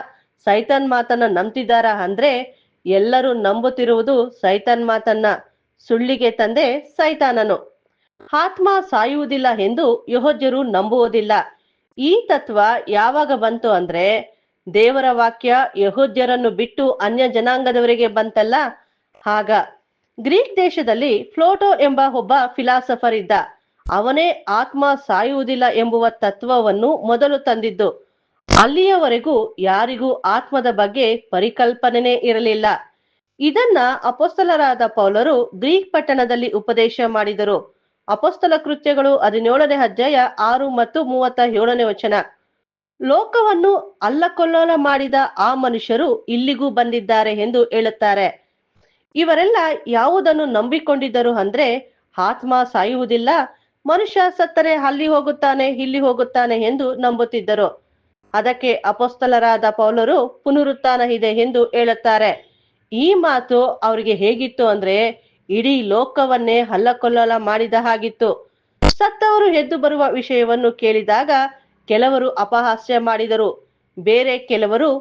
ಸೈತಾನ್ ಮಾತನ್ನ ನಂಬ್ತಿದ್ದಾರಾ ಅಂದ್ರೆ ಎಲ್ಲರೂ ನಂಬುತ್ತಿರುವುದು ಸೈತಾನ್ ಮಾತನ್ನ. ಸುಳ್ಳಿಗೆ ತಂದೆ ಸೈತಾನನು. ಆತ್ಮ ಸಾಯುವುದಿಲ್ಲ ಎಂದು ಯೆಹೂದ್ಯರು ನಂಬುವುದಿಲ್ಲ. ಈ ತತ್ವ ಯಾವಾಗ ಬಂತು ಅಂದ್ರೆ, ದೇವರ ವಾಕ್ಯ ಯೆಹೂದ್ಯರನ್ನು ಬಿಟ್ಟು ಅನ್ಯ ಜನಾಂಗದವರಿಗೆ ಬಂತಲ್ಲ ಆಗ. ಗ್ರೀಕ್ ದೇಶದಲ್ಲಿ ಪ್ಲೋಟೋ ಎಂಬ ಒಬ್ಬ ಫಿಲಾಸಫರ್ ಇದ್ದ. ಅವನೇ ಆತ್ಮ ಸಾಯುವುದಿಲ್ಲ ಎಂಬುವ ತತ್ವವನ್ನು ಮೊದಲು ತಂದಿದ್ದು. ಅಲ್ಲಿಯವರೆಗೂ ಯಾರಿಗೂ ಆತ್ಮದ ಬಗ್ಗೆ ಪರಿಕಲ್ಪನೆ ಇರಲಿಲ್ಲ. ಇದನ್ನ ಅಪೊಸ್ತಲರಾದ ಪೌಲರು ಗ್ರೀಕ್ ಪಟ್ಟಣದಲ್ಲಿ ಉಪದೇಶ ಮಾಡಿದರು. ಅಪೊಸ್ತಲ ಕೃತ್ಯಗಳು 17ನೇ ಅಧ್ಯಾಯ 6 ಮತ್ತು 37ನೇ ವಚನ. ಲೋಕವನ್ನು ಅಲ್ಲಕಲ್ಲೋಲ ಮಾಡಿದ ಆ ಮನುಷ್ಯರು ಇಲ್ಲಿಗೂ ಬಂದಿದ್ದಾರೆ ಎಂದು ಹೇಳುತ್ತಾರೆ. ಇವರೆಲ್ಲ ಯಾವುದನ್ನು ನಂಬಿಕೊಂಡಿದ್ದರು ಅಂದ್ರೆ, ಆತ್ಮ ಸಾಯುವುದಿಲ್ಲ, ಮನುಷ್ಯ ಸತ್ತರೆ ಅಲ್ಲಿ ಹೋಗುತ್ತಾನೆ ಇಲ್ಲಿ ಹೋಗುತ್ತಾನೆ ಎಂದು ನಂಬುತ್ತಿದ್ದರು. ಅದಕ್ಕೆ ಅಪೊಸ್ತಲರಾದ ಪೌಲರು ಪುನರುತ್ಥಾನ ಇದೆ ಎಂದು ಹೇಳುತ್ತಾರೆ. ಈ ಮಾತು ಅವರಿಗೆ ಹೇಗಿತ್ತು ಅಂದ್ರೆ, ಇಡೀ ಲೋಕವನ್ನೇ ಹಲ್ಲಕೊಲ್ಲಲ ಮಾಡಿದ ಹಾಗಿತ್ತು. ಸತ್ತವರು ಎದ್ದು ಬರುವ ವಿಷಯವನ್ನು ಕೇಳಿದಾಗ ಕೆಲವರು ಅಪಹಾಸ್ಯ ಮಾಡಿದರು. ಬೇರೆ ಕೆಲವರು,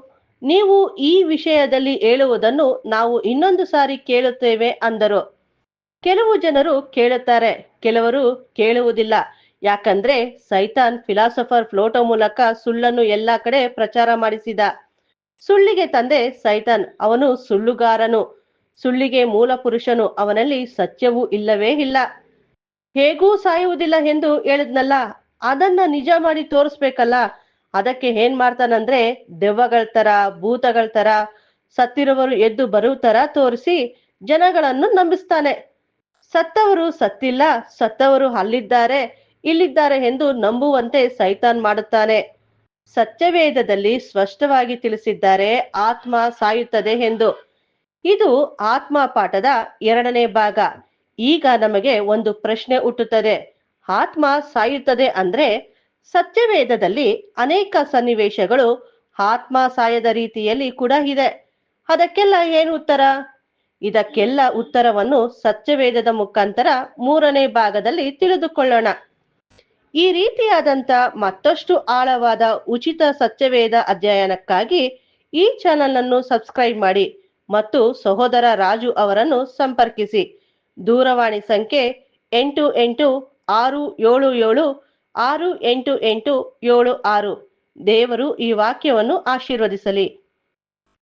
ನೀವು ಈ ವಿಷಯದಲ್ಲಿ ಹೇಳುವುದನ್ನು ನಾವು ಇನ್ನೊಂದು ಸಾರಿ ಕೇಳುತ್ತೇವೆ ಅಂದರು. ಕೆಲವು ಜನರು ಕೇಳುತ್ತಾರೆ, ಕೆಲವರು ಕೇಳುವುದಿಲ್ಲ. ಯಾಕಂದ್ರೆ ಸೈತಾನ್ ಫಿಲಾಸಫರ್ ಪ್ಲೋಟೋ ಮೂಲಕ ಸುಳ್ಳನ್ನು ಎಲ್ಲಾ ಕಡೆ ಪ್ರಚಾರ ಮಾಡಿಸಿದ. ಸುಳ್ಳಿಗೆ ತಂದೆ ಸೈತಾನ್, ಅವನು ಸುಳ್ಳುಗಾರನು, ಸುಳ್ಳಿಗೆ ಮೂಲ ಪುರುಷನು, ಅವನಲ್ಲಿ ಸತ್ಯವೂ ಇಲ್ಲವೇ ಇಲ್ಲ. ಹೇಗೂ ಸಾಯುವುದಿಲ್ಲ ಎಂದು ಹೇಳಿದ್ನಲ್ಲ, ಅದನ್ನ ನಿಜ ಮಾಡಿ ತೋರಿಸ್ಬೇಕಲ್ಲ. ಅದಕ್ಕೆ ಏನ್ ಮಾಡ್ತಾನಂದ್ರೆ, ದೆವ್ವಗಳ ತರ, ಭೂತಗಳ ತರ, ಸತ್ತಿರುವರು ಎದ್ದು ಬರುವ ತರ ತೋರಿಸಿ ಜನಗಳನ್ನು ನಂಬಿಸ್ತಾನೆ. ಸತ್ತವರು ಸತ್ತಿಲ್ಲ, ಸತ್ತವರು ಅಲ್ಲಿದ್ದಾರೆ ಇಲ್ಲಿದ್ದಾರೆ ಎಂದು ನಂಬುವಂತೆ ಸೈತಾನ್ ಮಾಡುತ್ತಾನೆ. ಸತ್ಯವೇದದಲ್ಲಿ ಸ್ಪಷ್ಟವಾಗಿ ತಿಳಿಸಿದ್ದಾರೆ, ಆತ್ಮ ಸಾಯುತ್ತದೆ ಎಂದು. ಇದು ಆತ್ಮ ಪಾಠದ 2ನೇ ಭಾಗ. ಈಗ ನಮಗೆ ಒಂದು ಪ್ರಶ್ನೆ ಹುಟ್ಟುತ್ತದೆ. ಆತ್ಮ ಸಾಯುತ್ತದೆ ಅಂದ್ರೆ ಸತ್ಯವೇದದಲ್ಲಿ ಅನೇಕ ಸನ್ನಿವೇಶಗಳು ಆತ್ಮ ಸಾಯದ ರೀತಿಯಲ್ಲಿ ಕೂಡ ಇದೆ. ಅದಕ್ಕೆಲ್ಲ ಏನು ಉತ್ತರ? ಇದಕ್ಕೆಲ್ಲ ಉತ್ತರವನ್ನು ಸತ್ಯವೇದದ ಮುಖಾಂತರ 3ನೇ ಭಾಗದಲ್ಲಿ ತಿಳಿದುಕೊಳ್ಳೋಣ. ಈ ರೀತಿಯಾದಂತ ಮತ್ತಷ್ಟು ಆಳವಾದ ಉಚಿತ ಸತ್ಯವೇದ ಅಧ್ಯಯನಕ್ಕಾಗಿ ಈ ಚಾನೆಲ್ ಅನ್ನು ಸಬ್ಸ್ಕ್ರೈಬ್ ಮಾಡಿ ಮತ್ತು ಸಹೋದರ ರಾಜು ಅವರನ್ನು ಸಂಪರ್ಕಿಸಿ. ದೂರವಾಣಿ ಸಂಖ್ಯೆ 8867768876. ದೇವರು ಈ ವಾಕ್ಯವನ್ನು ಆಶೀರ್ವದಿಸಲಿ.